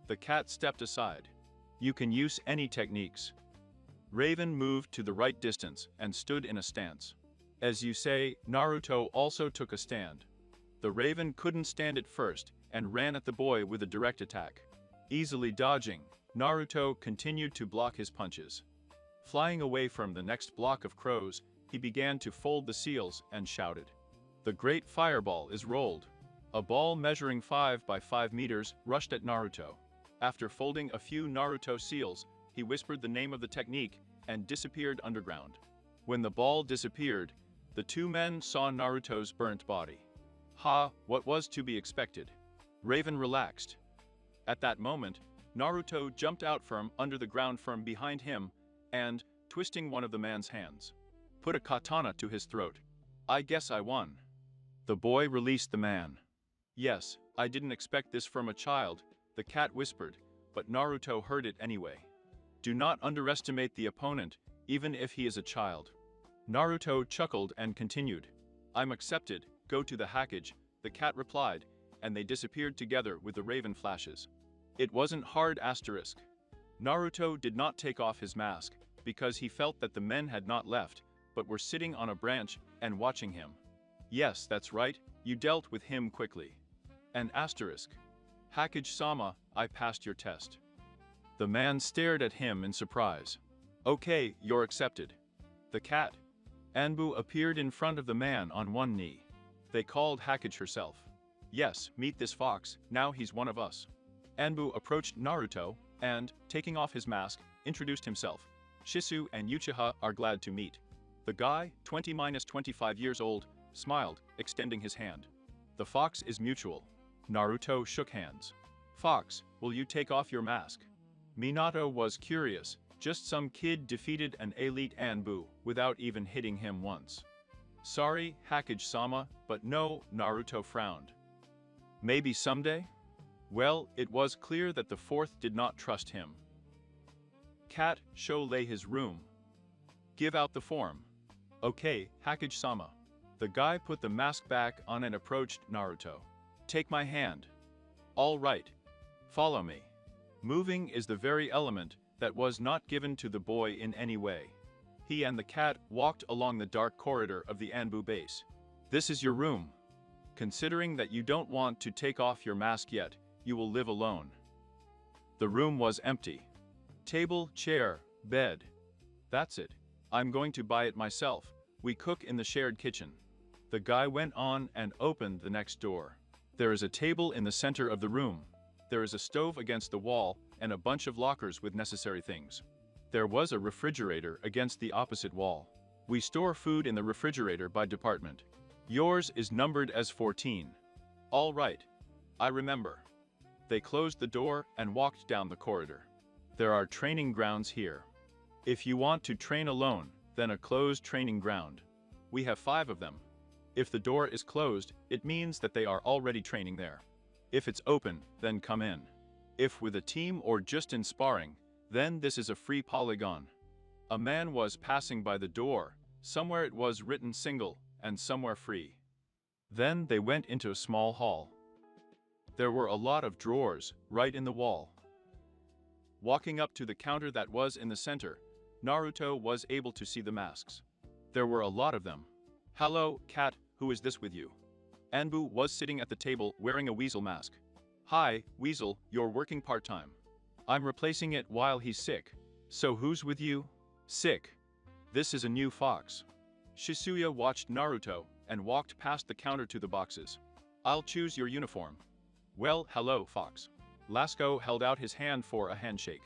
The cat stepped aside. "You can use any techniques." Raven moved to the right distance and stood in a stance. As you say, Naruto also took a stand. The Raven couldn't stand it first and ran at the boy with a direct attack. Easily dodging, Naruto continued to block his punches. Flying away from the next block of crows, he began to fold the seals and shouted. "The great fireball is rolled." A ball measuring 5 by 5 meters rushed at Naruto. After folding a few Naruto seals, he whispered the name of the technique and disappeared underground. When the ball disappeared, the two men saw Naruto's burnt body. Ha, what was to be expected? Raven relaxed. At that moment, Naruto jumped out from under the ground from behind him and, twisting one of the man's hands, put a katana to his throat. "I guess I won." The boy released the man. "Yes, I didn't expect this from a child," the cat whispered, but Naruto heard it anyway. "Do not underestimate the opponent, even if he is a child." Naruto chuckled and continued. "I'm accepted, go to the hackage," the cat replied, and they disappeared together with the raven flashes. It wasn't hard asterisk. Naruto did not take off his mask, because he felt that the men had not left, but were sitting on a branch and watching him. "Yes, that's right, you dealt with him quickly." An asterisk. "Hackage-sama, I passed your test." The man stared at him in surprise. "Okay, you're accepted." The cat, Anbu, appeared in front of the man on one knee. They called Hackage herself. "Yes, meet this fox, now he's one of us." Anbu approached Naruto and, taking off his mask, introduced himself. "Shisu and Uchiha are glad to meet." The guy, 20-25 years old, smiled, extending his hand. "The fox is mutual." Naruto shook hands. "Fox, will you take off your mask?" Minato was curious. Just some kid defeated an elite Anbu without even hitting him once. "Sorry, Hackage-sama, but no," Naruto frowned. "Maybe someday?" Well, it was clear that the fourth did not trust him. "Cat, show Lei his room." "Give out the form." "Okay, Hackage-sama." The guy put the mask back on and approached Naruto. "Take my hand." "All right. Follow me." Moving is the very element that was not given to the boy in any way. He and the cat walked along the dark corridor of the Anbu base. "This is your room. Considering that you don't want to take off your mask yet, you will live alone." The room was empty. Table, chair, bed. That's it. I'm going to buy it myself. We cook in the shared kitchen. The guy went on and opened the next door. There is a table in the center of the room. There is a stove against the wall and a bunch of lockers with necessary things. There was a refrigerator against the opposite wall. We store food in the refrigerator by department. Yours is numbered as 14. All right. I remember. They closed the door and walked down the corridor. There are training grounds here. If you want to train alone, then a closed training ground. We have 5 of them. If the door is closed, it means that they are already training there. If it's open, then come in. If with a team or just in sparring, then this is a free polygon. A man was passing by the door. Somewhere it was written single and somewhere free. Then they went into a small hall. There were a lot of drawers right in the wall. Walking up to the counter that was in the center, Naruto was able to see the masks. There were a lot of them. Hello, cat, who is this with you? Anbu was sitting at the table wearing a weasel mask. Hi, weasel, you're working part-time. I'm replacing it while he's sick. So who's with you? Sick. This is a new fox. Shisuya watched Naruto and walked past the counter to the boxes. I'll choose your uniform. Well, hello, fox. Lasco held out his hand for a handshake.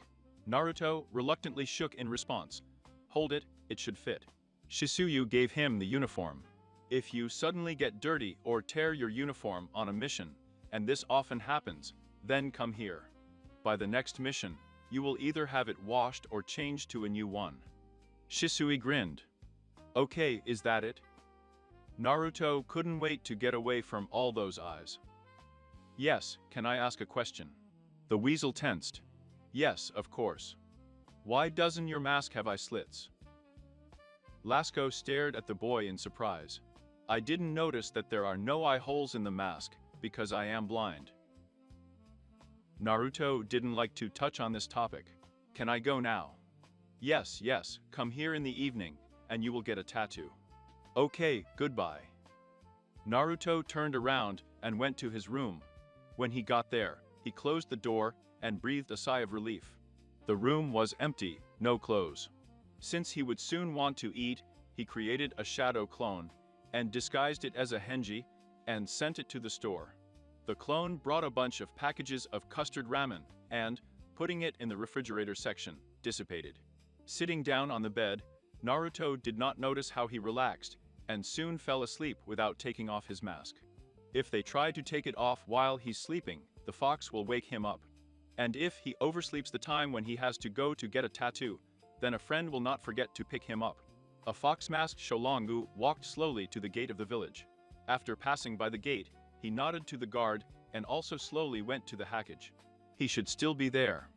Naruto reluctantly shook in response. Hold it, it should fit. Shisuyu gave him the uniform. If you suddenly get dirty or tear your uniform on a mission, and this often happens, then come here. By the next mission, you will either have it washed or changed to a new one. Shisui grinned. Okay, is that it? Naruto couldn't wait to get away from all those eyes. Yes, can I ask a question? The weasel tensed. Yes, of course. Why doesn't your mask have eye slits? Lasco stared at the boy in surprise. I didn't notice that there are no eye holes in the mask because I am blind. Naruto didn't like to touch on this topic. Can I go now? Yes, come here in the evening and you will get a tattoo. Okay, goodbye. Naruto turned around and went to his room. When he got there, he closed the door and breathed a sigh of relief. The room was empty, no clothes. Since he would soon want to eat, he created a shadow clone and disguised it as a henji and sent it to the store. The clone brought a bunch of packages of custard ramen and, putting it in the refrigerator section, dissipated. Sitting down on the bed, Naruto did not notice how he relaxed and soon fell asleep without taking off his mask. If they try to take it off while he's sleeping, the fox will wake him up. And if he oversleeps the time when he has to go to get a tattoo, then a friend will not forget to pick him up. A fox-masked Sholangu walked slowly to the gate of the village. After passing by the gate, he nodded to the guard and also slowly went to the Hackage. He should still be there.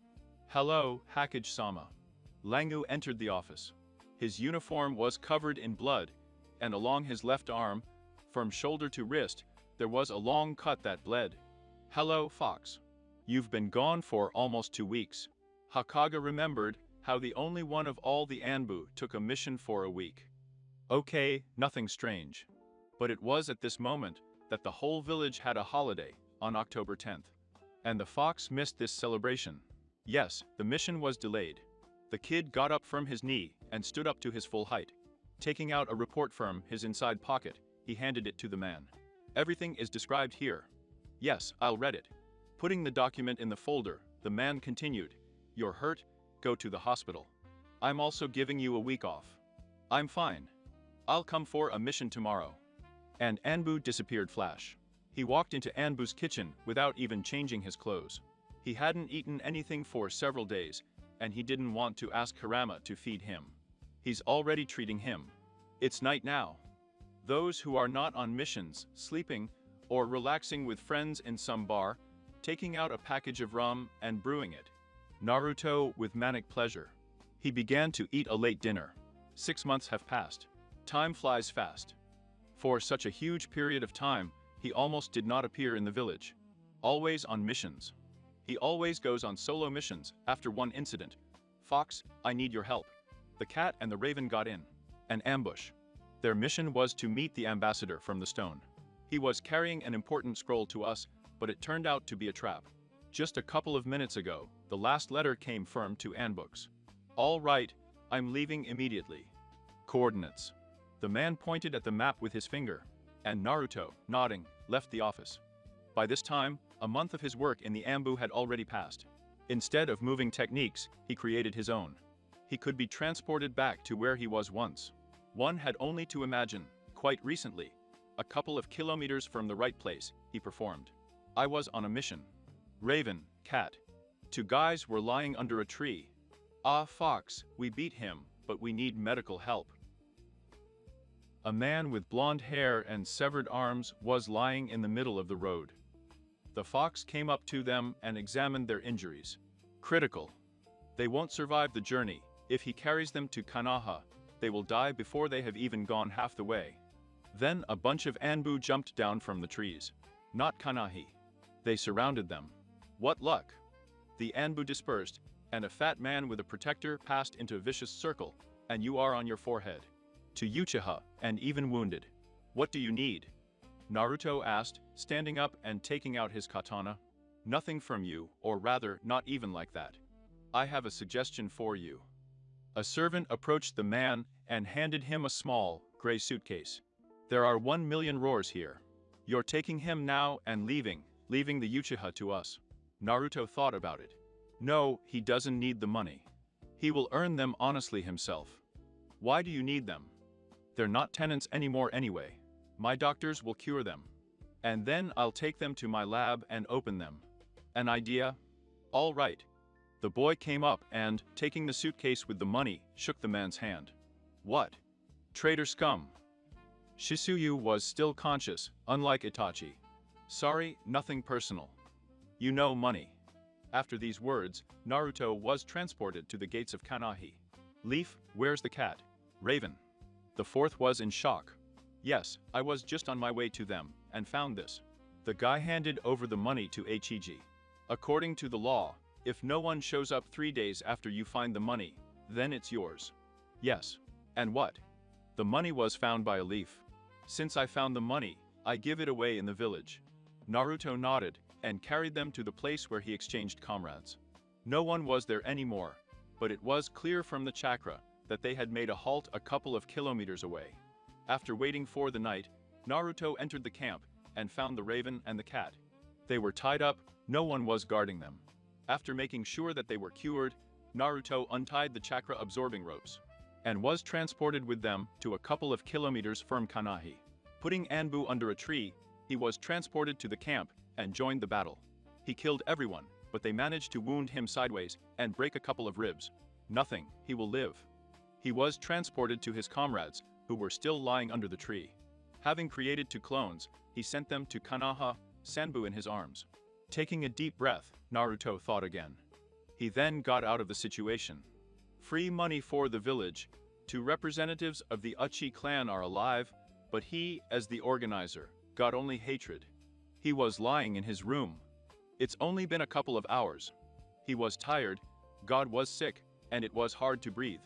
Hello, Hackage-sama. Langu entered the office. His uniform was covered in blood, and along his left arm, from shoulder to wrist, there was a long cut that bled. Hello, Fox. You've been gone for almost 2 weeks. Hokage remembered how the only one of all the Anbu took a mission for a week. Okay, nothing strange. But it was at this moment that the whole village had a holiday, on October 10th. And the fox missed this celebration. Yes, the mission was delayed. The kid got up from his knee and stood up to his full height. Taking out a report from his inside pocket, he handed it to the man. Everything is described here. Yes, I'll read it. Putting the document in the folder, the man continued. You're hurt? Go to the hospital. I'm also giving you a week off. I'm fine. I'll come for a mission tomorrow. And Anbu disappeared flash. He walked into Anbu's kitchen without even changing his clothes. He hadn't eaten anything for several days, and he didn't want to ask Harama to feed him. He's already treating him. It's night now. Those who are not on missions, sleeping, or relaxing with friends in some bar, taking out a package of rum and brewing it. Naruto with manic pleasure. He began to eat a late dinner. 6 months have passed. Time flies fast. For such a huge period of time, he almost did not appear in the village. Always on missions. He always goes on solo missions after one incident. Fox, I need your help. The cat and the raven got in. An ambush. Their mission was to meet the ambassador from the stone. He was carrying an important scroll to us, but it turned out to be a trap. Just a couple of minutes ago, the last letter came firm to Anbooks. All right, I'm leaving immediately. Coordinates. The man pointed at the map with his finger, and Naruto, nodding, left the office. By this time, a month of his work in the Ambu had already passed. Instead of moving techniques, he created his own. He could be transported back to where he was once. One had only to imagine, quite recently, a couple of kilometers from the right place, he performed. I was on a mission. Raven, cat. Two guys were lying under a tree. Ah, Fox, we beat him, but we need medical help. A man with blonde hair and severed arms was lying in the middle of the road. The fox came up to them and examined their injuries. Critical. They won't survive the journey. If he carries them to Kanaha, they will die before they have even gone half the way. Then a bunch of Anbu jumped down from the trees. Not Kanahi. They surrounded them. What luck! The Anbu dispersed, and a fat man with a protector passed into a vicious circle, and you are on your forehead. To Uchiha, and even wounded. What do you need? Naruto asked, standing up and taking out his katana. Nothing from you, or rather, not even like that. I have a suggestion for you. A servant approached the man and handed him a small, gray suitcase. There are 1 million roars here. You're taking him now and leaving the Uchiha to us. Naruto thought about it. No, he doesn't need the money. He will earn them honestly himself. Why do you need them? They're not tenants anymore anyway. My doctors will cure them. And then I'll take them to my lab and open them. An idea? All right. The boy came up and, taking the suitcase with the money, shook the man's hand. What? Traitor scum. Shisuyu was still conscious, unlike Itachi. Sorry, nothing personal. You know money. After these words, Naruto was transported to the gates of Kanahi. Leaf, where's the cat? Raven. The fourth was in shock. Yes, I was just on my way to them, and found this. The guy handed over the money to Hiji. According to the law, if no one shows up 3 days after you find the money, then it's yours. Yes. And what? The money was found by a leaf. Since I found the money, I give it away in the village. Naruto nodded, and carried them to the place where he exchanged comrades. No one was there anymore, but it was clear from the chakra that they had made a halt a couple of kilometers away. After waiting for the night, Naruto entered the camp and found the raven and the cat. They were tied up, no one was guarding them. After making sure that they were cured, Naruto untied the chakra-absorbing ropes and was transported with them to a couple of kilometers from Kanahi. Putting Anbu under a tree, he was transported to the camp and joined the battle. He killed everyone, but they managed to wound him sideways and break a couple of ribs. Nothing, he will live. He was transported to his comrades, who were still lying under the tree. Having created 2 clones, he sent them to Kanaha, Sanbu in his arms. Taking a deep breath, Naruto thought again. He then got out of the situation. Free money for the village. 2 representatives of the Uchi clan are alive, but he, as the organizer, got only hatred. He was lying in his room. It's only been a couple of hours. He was tired, God was sick, and it was hard to breathe.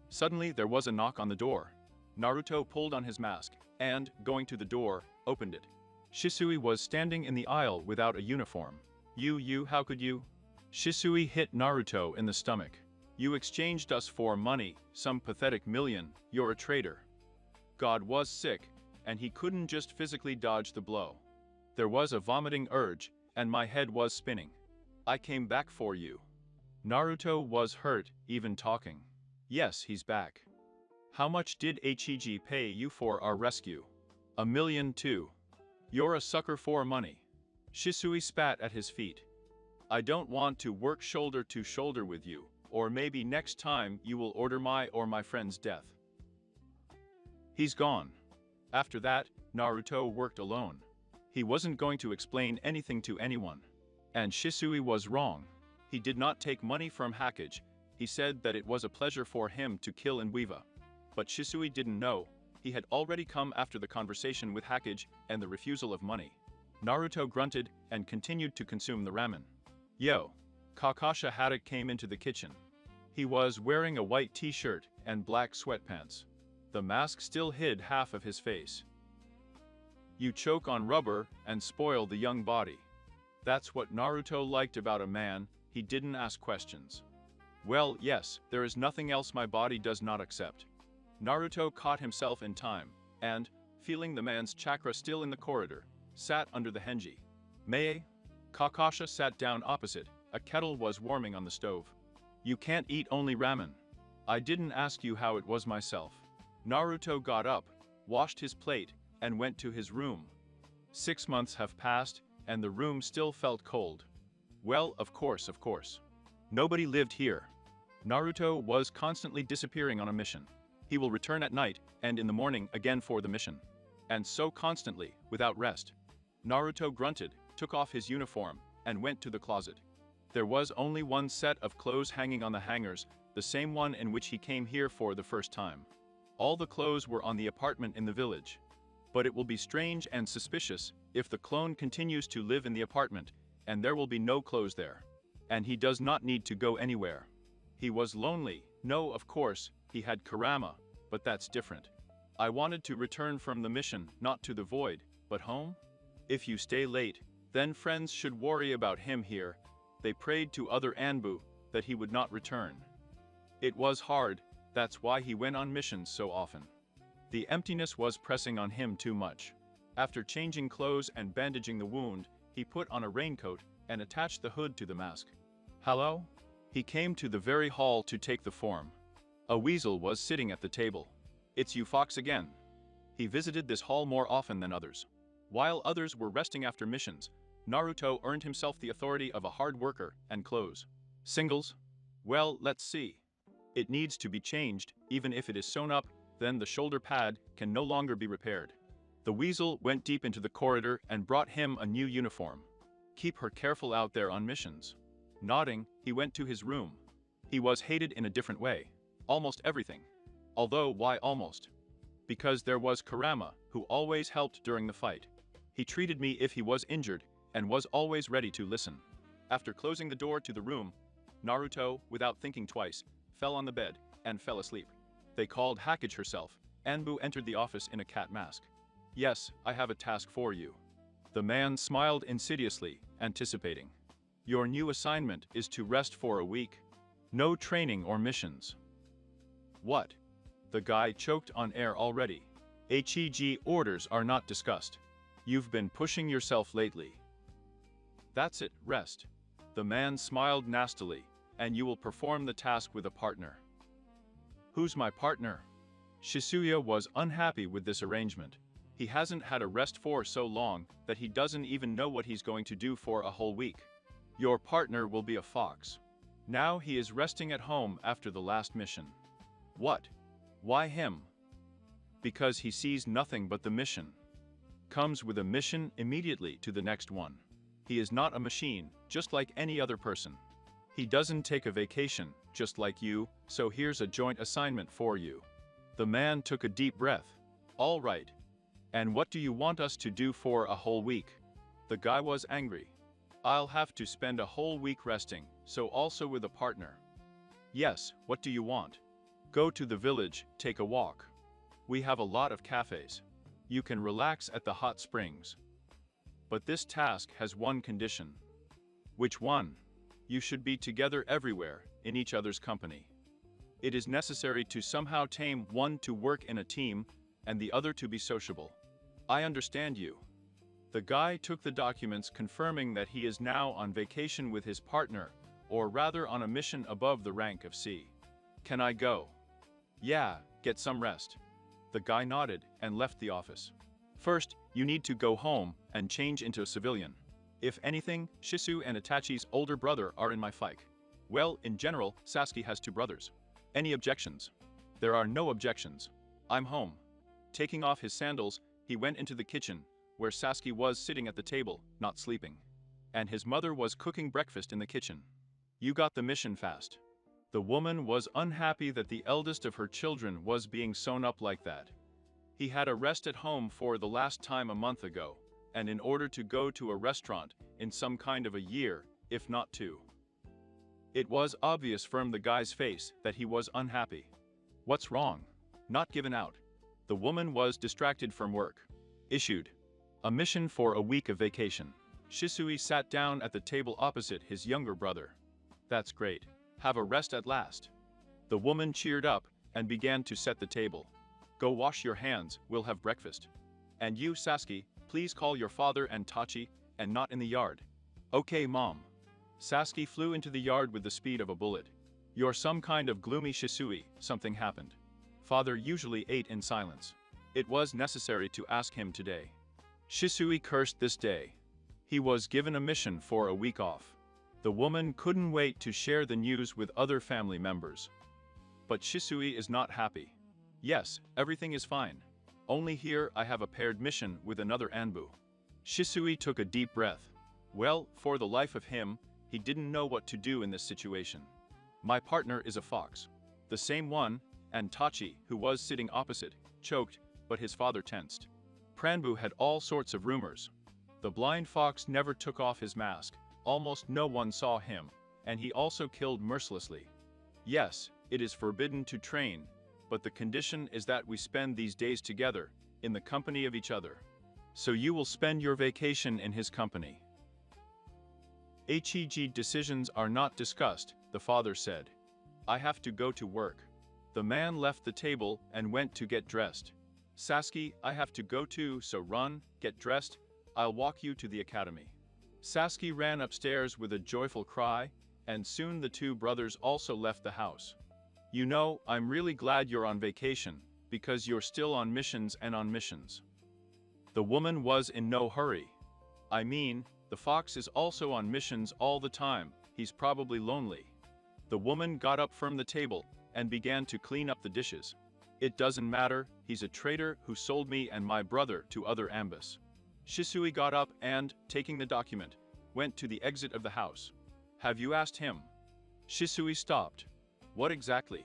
Suddenly there was a knock on the door. Naruto pulled on his mask, and, going to the door, opened it. Shisui was standing in the aisle without a uniform. How could you? Shisui hit Naruto in the stomach. You exchanged us for money, some pathetic million, you're a traitor. God was sick, and he couldn't just physically dodge the blow. There was a vomiting urge, and my head was spinning. I came back for you. Naruto was hurt, even talking. Yes, he's back. How much did Hiji pay you for our rescue? 1 million too. You're a sucker for money. Shisui spat at his feet. I don't want to work shoulder to shoulder with you, or maybe next time you will order my or my friend's death. He's gone. After that, Naruto worked alone. He wasn't going to explain anything to anyone. And Shisui was wrong. He did not take money from Hakage. He said that it was a pleasure for him to kill Inweeva. But Shisui didn't know. He had already come after the conversation with Hakage and the refusal of money. Naruto grunted and continued to consume the ramen. Yo! Kakashi Haddock came into the kitchen. He was wearing a white t-shirt and black sweatpants. The mask still hid half of his face. You choke on rubber and spoil the young body. That's what Naruto liked about a man, he didn't ask questions. Well, yes, there is nothing else my body does not accept. Naruto caught himself in time, and, feeling the man's chakra still in the corridor, sat under the henji. Mae? Kakasha sat down opposite, a kettle was warming on the stove. You can't eat only ramen. I didn't ask you how it was myself. Naruto got up, washed his plate, and went to his room. 6 months have passed, and the room still felt cold. Well, of course. Nobody lived here. Naruto was constantly disappearing on a mission. He will return at night, and in the morning again for the mission. And so constantly, without rest. Naruto grunted, took off his uniform, and went to the closet. There was only one set of clothes hanging on the hangers, the same one in which he came here for the first time. All the clothes were on the apartment in the village. But it will be strange and suspicious if the clone continues to live in the apartment, and there will be no clothes there. And he does not need to go anywhere. He was lonely. No, of course, he had Kurama, but that's different. I wanted to return from the mission, not to the void, but home? If you stay late, then friends should worry about him here. They prayed to other Anbu that he would not return. It was hard, that's why he went on missions so often. The emptiness was pressing on him too much. After changing clothes and bandaging the wound, he put on a raincoat and attached the hood to the mask. Hello? He came to the very hall to take the form. A weasel was sitting at the table. It's you, Fox, again. He visited this hall more often than others. While others were resting after missions, Naruto earned himself the authority of a hard worker and clothes. Singles? Well, let's see. It needs to be changed, even if it is sewn up, then the shoulder pad can no longer be repaired. The weasel went deep into the corridor and brought him a new uniform. Keep her careful out there on missions. Nodding, he went to his room. He was hated in a different way. Almost everything. Although, why almost? Because there was Kurama, who always helped during the fight. He treated me if he was injured, and was always ready to listen. After closing the door to the room, Naruto, without thinking twice, fell on the bed, and fell asleep. They called Hakage herself. Anbu entered the office in a cat mask. Yes, I have a task for you. The man smiled insidiously, anticipating. Your new assignment is to rest for a week. No training or missions. What? The guy choked on air already. HEG orders are not discussed. You've been pushing yourself lately. That's it, rest. The man smiled nastily, and you will perform the task with a partner. Who's my partner? Shisuya was unhappy with this arrangement. He hasn't had a rest for so long that he doesn't even know what he's going to do for a whole week. Your partner will be a fox. Now he is resting at home after the last mission. What? Why him? Because he sees nothing but the mission. Comes with a mission immediately to the next one. He is not a machine, just like any other person. He doesn't take a vacation, just like you, so here's a joint assignment for you. The man took a deep breath. All right. And what do you want us to do for a whole week? The guy was angry. I'll have to spend a whole week resting, so also with a partner. Yes, what do you want? Go to the village, take a walk. We have a lot of cafes. You can relax at the hot springs. But this task has one condition. Which one? You should be together everywhere, in each other's company. It is necessary to somehow tame one to work in a team, and the other to be sociable. I understand you. The guy took the documents confirming that he is now on vacation with his partner, or rather on a mission above the rank of C. Can I go? Yeah, get some rest. The guy nodded and left the office. First, you need to go home and change into a civilian. If anything, Shisu and Itachi's older brother are in my fight. Well, in general, Sasuke has 2 brothers. Any objections? There are no objections. I'm home. Taking off his sandals, he went into the kitchen, where Sasuke was sitting at the table, not sleeping. And his mother was cooking breakfast in the kitchen. You got the mission fast. The woman was unhappy that the eldest of her children was being sewn up like that. He had a rest at home for the last time a month ago, and in order to go to a restaurant in some kind of a year, if not 2. It was obvious from the guy's face that he was unhappy. What's wrong? Not given out. The woman was distracted from work. Issued. A mission for a week of vacation. Shisui sat down at the table opposite his younger brother. That's great. Have a rest at last. The woman cheered up and began to set the table. Go wash your hands, we'll have breakfast. And you, Sasuke, please call your father and Tachi, and not in the yard. Okay, Mom. Sasuke flew into the yard with the speed of a bullet. You're some kind of gloomy Shisui, something happened. Father usually ate in silence. It was necessary to ask him today. Shisui cursed this day. He was given a mission for a week off. The woman couldn't wait to share the news with other family members. But Shisui is not happy. Yes, everything is fine. Only here I have a paired mission with another Anbu. Shisui took a deep breath. Well, for the life of him, he didn't know what to do in this situation. My partner is a fox. The same one, and Tachi, who was sitting opposite, choked, but his father tensed. Pranbu had all sorts of rumors. The blind fox never took off his mask, almost no one saw him, and he also killed mercilessly. Yes, it is forbidden to train, but the condition is that we spend these days together, in the company of each other. So you will spend your vacation in his company. HEG decisions are not discussed, the father said. I have to go to work. The man left the table and went to get dressed. Sasuke, I have to go too, so run, get dressed, I'll walk you to the academy. Sasuke ran upstairs with a joyful cry, and soon the two brothers also left the house. You know, I'm really glad you're on vacation, because you're still on missions and on missions. The woman was in no hurry. I mean, the fox is also on missions all the time, he's probably lonely. The woman got up from the table and began to clean up the dishes. It doesn't matter, he's a traitor who sold me and my brother to other Ambus. Shisui got up and, taking the document, went to the exit of the house. Have you asked him? Shisui stopped. What exactly?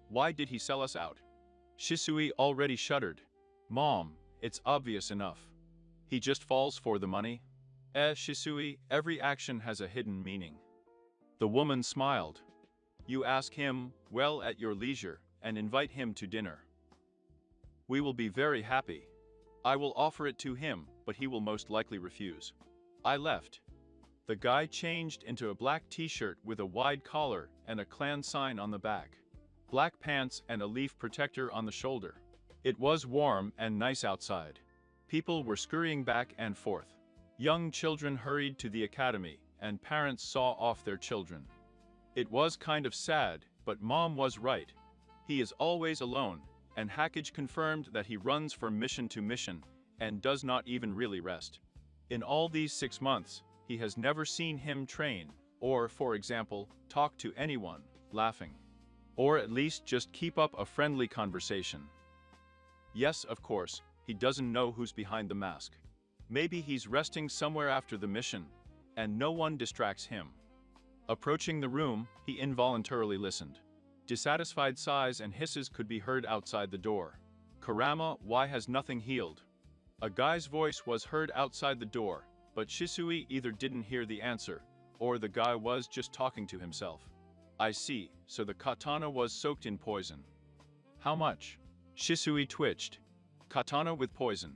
Why did he sell us out? Shisui already shuddered. Mom, it's obvious enough. He just falls for the money. Shisui, every action has a hidden meaning. The woman smiled. You ask him, well, at your leisure, and invite him to dinner. We will be very happy. I will offer it to him, but he will most likely refuse. I left. The guy changed into a black t-shirt with a wide collar and a clan sign on the back, black pants and a leaf protector on the shoulder. It was warm and nice outside. People were scurrying back and forth. Young children hurried to the academy, and parents saw off their children. It was kind of sad, but Mom was right. He is always alone, and Hackage confirmed that he runs from mission to mission and does not even really rest. In all these 6 months, he has never seen him train, or, for example, talk to anyone, laughing. Or at least just keep up a friendly conversation. Yes, of course, he doesn't know who's behind the mask. Maybe he's resting somewhere after the mission, and no one distracts him. Approaching the room, he involuntarily listened. Dissatisfied sighs and hisses could be heard outside the door. Kurama, why has nothing healed? A guy's voice was heard outside the door, but Shisui either didn't hear the answer, or the guy was just talking to himself. I see, so the katana was soaked in poison. How much? Shisui twitched. Katana with poison.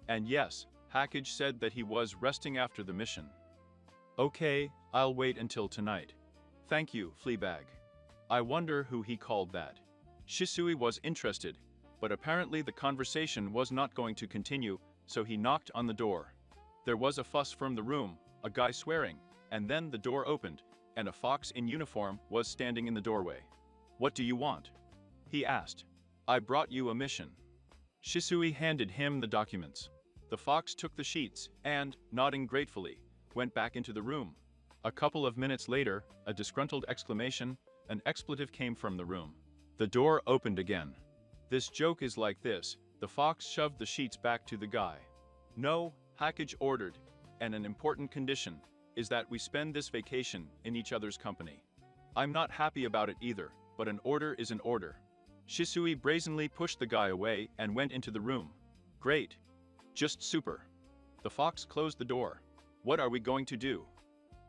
And yes, Hackage said that he was resting after the mission. Okay, I'll wait until tonight. Thank you, Fleabag. I wonder who he called that. Shisui was interested, but apparently the conversation was not going to continue, so he knocked on the door. There was a fuss from the room, a guy swearing, and then the door opened, and a fox in uniform was standing in the doorway. What do you want? He asked. I brought you a mission. Shisui handed him the documents. The fox took the sheets and, nodding gratefully, went back into the room. A couple of minutes later, a disgruntled exclamation, an expletive came from the room. The door opened again. This joke is like this, the fox shoved the sheets back to the guy. No, Hackage ordered, and an important condition, is that we spend this vacation in each other's company. I'm not happy about it either, but an order is an order. Shisui brazenly pushed the guy away and went into the room. Great. Just super. The fox closed the door. What are we going to do?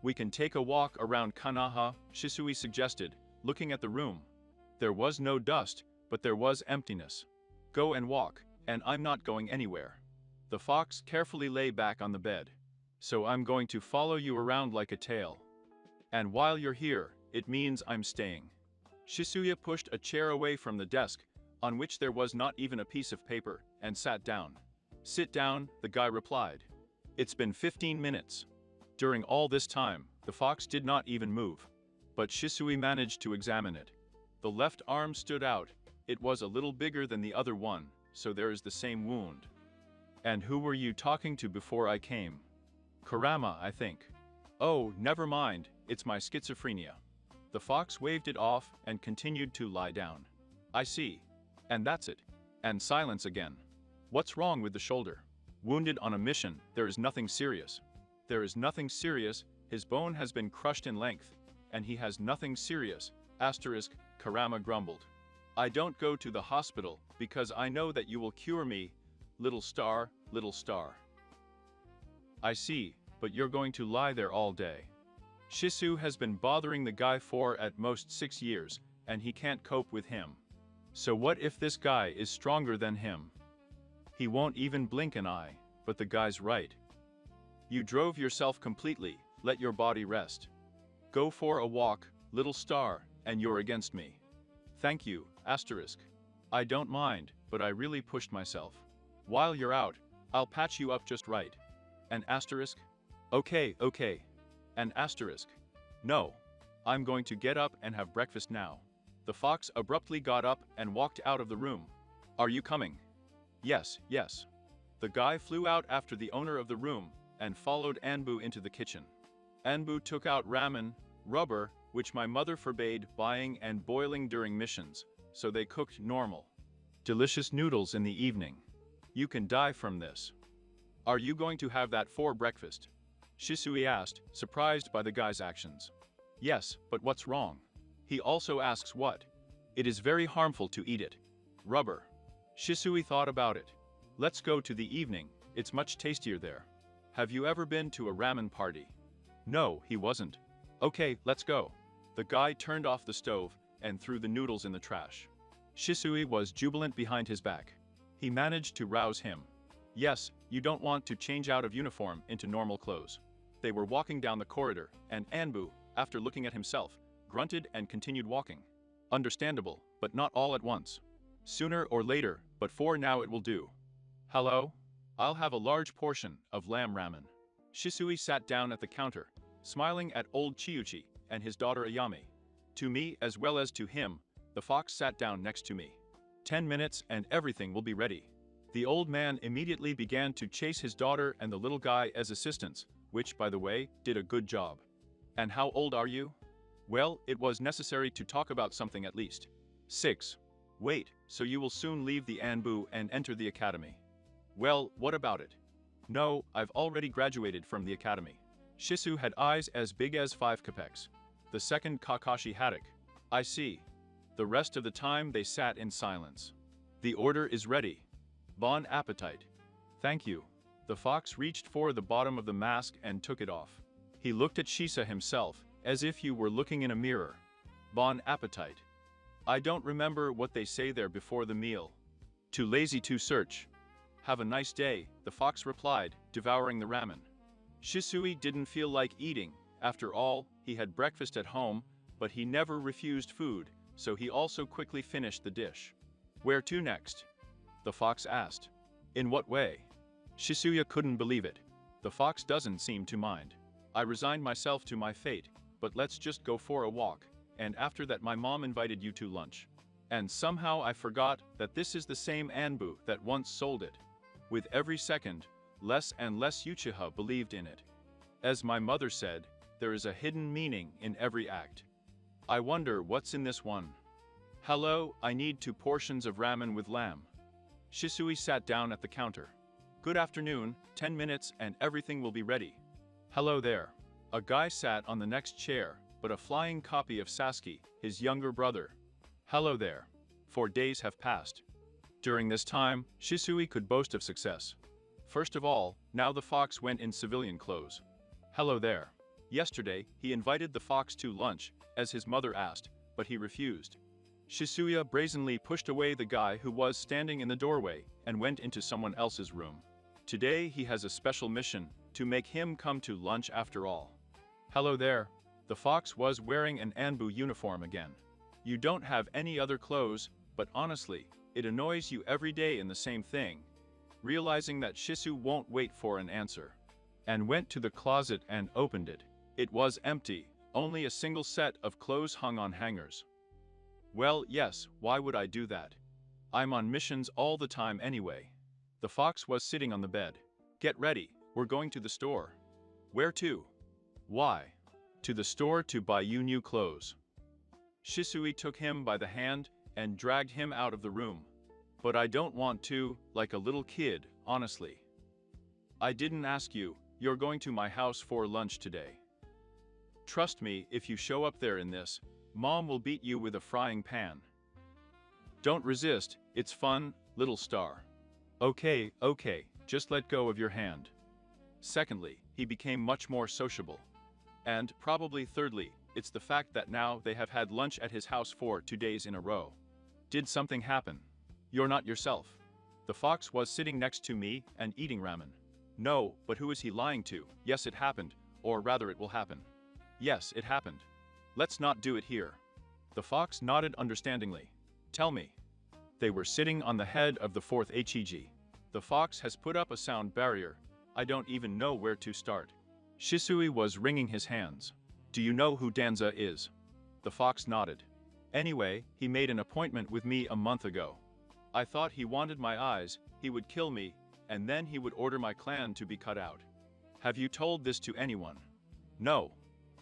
We can take a walk around Kanaha, Shisui suggested, looking at the room. There was no dust, but there was emptiness. Go and walk, and I'm not going anywhere. The fox carefully lay back on the bed. So I'm going to follow you around like a tail. And while you're here, it means I'm staying. Shisuya pushed a chair away from the desk, on which there was not even a piece of paper, and sat down. Sit down, the guy replied. It's been 15 minutes. During all this time, the fox did not even move. But Shisui managed to examine it. The left arm stood out. It was a little bigger than the other one, so there is the same wound. And who were you talking to before I came? Kurama, I think. Oh, never mind, it's my schizophrenia. The fox waved it off and continued to lie down. I see. And that's it. And silence again. What's wrong with the shoulder? Wounded on a mission, there is nothing serious. There is nothing serious, his bone has been crushed in length, and he has nothing serious, asterisk, Kurama grumbled. I don't go to the hospital because I know that you will cure me, little star, little star. I see, but you're going to lie there all day. Shisu has been bothering the guy for at most 6 years, and he can't cope with him. So what if this guy is stronger than him? He won't even blink an eye, but the guy's right. You drove yourself completely, let your body rest. Go for a walk, little star, and you're against me. Thank you, asterisk. I don't mind, but I really pushed myself. While you're out, I'll patch you up just right. An asterisk? Okay. An asterisk. No. I'm going to get up and have breakfast now. The fox abruptly got up and walked out of the room. Are you coming? Yes. The guy flew out after the owner of the room and followed Anbu into the kitchen. Anbu took out ramen, rubber, which my mother forbade buying and boiling during missions, so they cooked normal. Delicious noodles in the evening. You can die from this. Are you going to have that for breakfast? Shisui asked, surprised by the guy's actions. Yes, but what's wrong? He also asks what? It is very harmful to eat it. Rubber. Shisui thought about it. Let's go to the evening, it's much tastier there. Have you ever been to a ramen party? No, he wasn't. Okay, let's go. The guy turned off the stove and threw the noodles in the trash. Shisui was jubilant behind his back. He managed to rouse him. Yes, you don't want to change out of uniform into normal clothes. They were walking down the corridor, and Anbu, after looking at himself, grunted and continued walking. Understandable, but not all at once. Sooner or later, but for now it will do. Hello? I'll have a large portion of lamb ramen. Shisui sat down at the counter, smiling at old Chiuchi and his daughter Ayame. To me as well as to him, the fox sat down next to me. 10 minutes and everything will be ready. The old man immediately began to chase his daughter and the little guy as assistants, which, by the way, did a good job. And how old are you? Well, it was necessary to talk about something at least. 6. Wait, so you will soon leave the Anbu and enter the academy. Well, what about it? No, I've already graduated from the academy. Shisu had eyes as big as 5 kopecks. The second Kakashi Haddock. I see. The rest of the time they sat in silence. The order is ready. Bon appetit. Thank you. The fox reached for the bottom of the mask and took it off. He looked at Shisa himself, as if you were looking in a mirror. Bon appetit. I don't remember what they say there before the meal. Too lazy to search. Have a nice day, the fox replied, devouring the ramen. Shisui didn't feel like eating. After all, he had breakfast at home, but he never refused food, so he also quickly finished the dish. Where to next? The fox asked. In what way? Shisuya couldn't believe it. The fox doesn't seem to mind. I resigned myself to my fate, but let's just go for a walk, and after that my mom invited you to lunch. And somehow I forgot that this is the same Anbu that once sold it. With every second, less and less Uchiha believed in it. As my mother said, there is a hidden meaning in every act. I wonder what's in this one. Hello, I need 2 portions of ramen with lamb. Shisui sat down at the counter. Good afternoon, 10 minutes and everything will be ready. Hello there. A guy sat on the next chair, but a flying copy of Sasuke, his younger brother. Hello there. 4 days have passed. During this time, Shisui could boast of success. First of all, now the fox went in civilian clothes. Hello there. Yesterday, he invited the fox to lunch, as his mother asked, but he refused. Shisuya brazenly pushed away the guy who was standing in the doorway and went into someone else's room. Today he has a special mission, to make him come to lunch after all. Hello there. The fox was wearing an Anbu uniform again. You don't have any other clothes, but honestly, it annoys you every day in the same thing. Realizing that Shisu won't wait for an answer, and went to the closet and opened it. It was empty, only a single set of clothes hung on hangers. Well, yes, why would I do that? I'm on missions all the time anyway. The fox was sitting on the bed. Get ready, we're going to the store. Where to? Why? To the store to buy you new clothes. Shisui took him by the hand and dragged him out of the room. But I don't want to, like a little kid, honestly. I didn't ask you, you're going to my house for lunch today. Trust me, if you show up there in this, Mom will beat you with a frying pan. Don't resist, it's fun, little star. Okay, just let go of your hand. Secondly, he became much more sociable. And, probably thirdly, it's the fact that now they have had lunch at his house for 2 days in a row. Did something happen? You're not yourself. The fox was sitting next to me and eating ramen. No, but who is he lying to? Yes, it happened, or rather it will happen. Yes, it happened. Let's not do it here. The fox nodded understandingly. Tell me. They were sitting on the head of the fourth Heg. The fox has put up a sound barrier. I don't even know where to start. Shisui was wringing his hands. Do you know who Danza is? The fox nodded. Anyway, he made an appointment with me a month ago. I thought he wanted my eyes, he would kill me, and then he would order my clan to be cut out. Have you told this to anyone? No.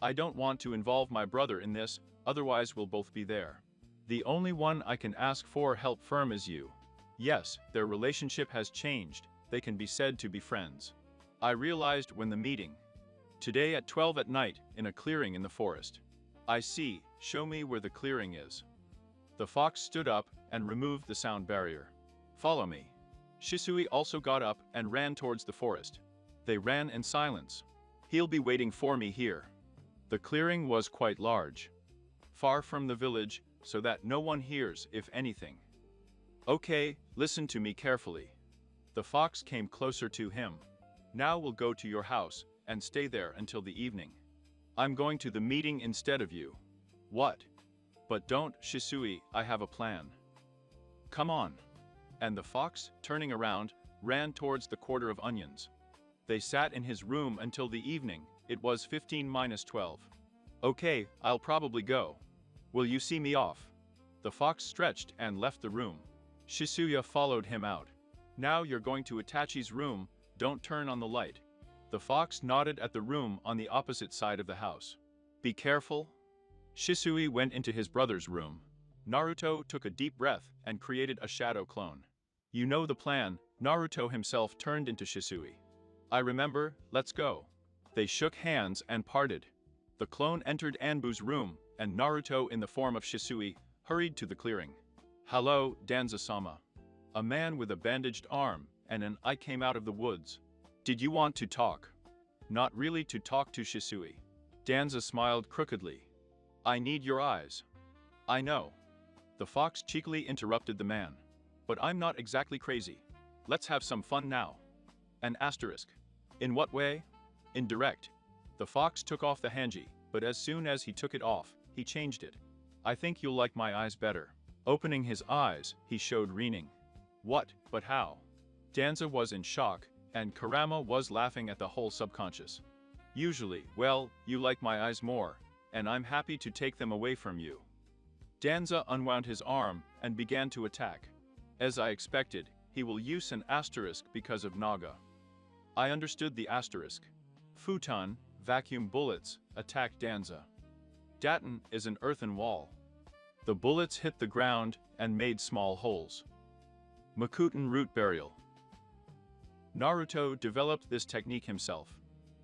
I don't want to involve my brother in this, otherwise we'll both be there. The only one I can ask for help from is you. Yes, their relationship has changed, they can be said to be friends. I realized when the meeting. Today at 12 at night, in a clearing in the forest. I see, show me where the clearing is. The fox stood up and removed the sound barrier. Follow me. Shisui also got up and ran towards the forest. They ran in silence. He'll be waiting for me here. The clearing was quite large. Far from the village, so that no one hears, if anything. Okay, listen to me carefully. The fox came closer to him. Now we'll go to your house and stay there until the evening. I'm going to the meeting instead of you. What? But don't, Shisui, I have a plan. Come on. And the fox, turning around, ran towards the quarter of onions. They sat in his room until the evening. It was 15-12. Okay, I'll probably go. Will you see me off? The fox stretched and left the room. Shisuya followed him out. Now you're going to Itachi's room, don't turn on the light. The fox nodded at the room on the opposite side of the house. Be careful. Shisui went into his brother's room. Naruto took a deep breath and created a shadow clone. You know the plan, Naruto himself turned into Shisui. I remember, let's go. They shook hands and parted. The clone entered Anbu's room, and Naruto in the form of Shisui hurried to the clearing. Hello, Danza-sama. A man with a bandaged arm and an eye came out of the woods. Did you want to talk? Not really to talk to Shisui. Danza smiled crookedly. I need your eyes. I know. The fox cheekily interrupted the man. But I'm not exactly crazy. Let's have some fun now. An asterisk. In what way? Indirect. The fox took off the hanji, but as soon as he took it off, he changed it. I think you'll like my eyes better. Opening his eyes, he showed Reaning. What, but how? Danza was in shock, and Karama was laughing at the whole subconscious. Usually, well, you like my eyes more, and I'm happy to take them away from you. Danza unwound his arm and began to attack. As I expected, he will use an asterisk because of Naga. I understood the asterisk. Futon, vacuum bullets, attacked Danza. Daten is an earthen wall. The bullets hit the ground and made small holes. Makuten root burial. Naruto developed this technique himself,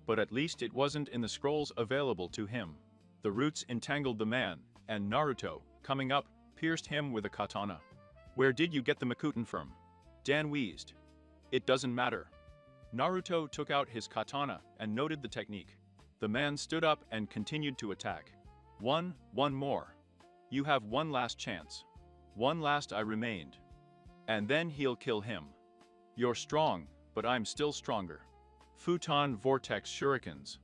but at least it wasn't in the scrolls available to him. The roots entangled the man, and Naruto, coming up, pierced him with a katana. Where did you get the Makuten from? Dan wheezed. It doesn't matter. Naruto took out his katana and noted the technique. The man stood up and continued to attack. One more. You have one last chance. One last I remained. And then he'll kill him. You're strong, but I'm still stronger. Futon Vortex Shurikens.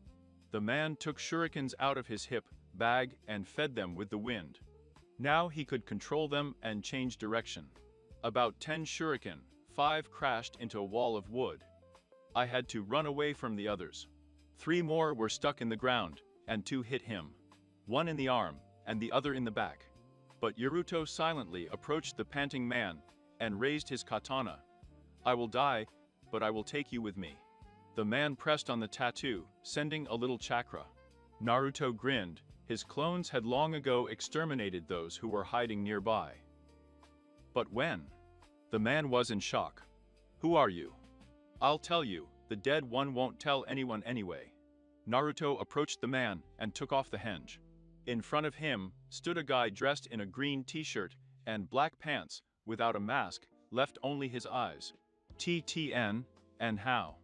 The man took shurikens out of his hip bag and fed them with the wind. Now he could control them and change direction. About 10 shuriken, 5 crashed into a wall of wood. I had to run away from the others. 3 more were stuck in the ground, and 2 hit him. 1 in the arm, and the other in the back. But Naruto silently approached the panting man, and raised his katana. I will die, but I will take you with me. The man pressed on the tattoo, sending a little chakra. Naruto grinned. His clones had long ago exterminated those who were hiding nearby. But when? The man was in shock. Who are you? I'll tell you, the dead one won't tell anyone anyway. Naruto approached the man and took off the henge. In front of him stood a guy dressed in a green t-shirt and black pants, without a mask, left only his eyes. TTN, and how?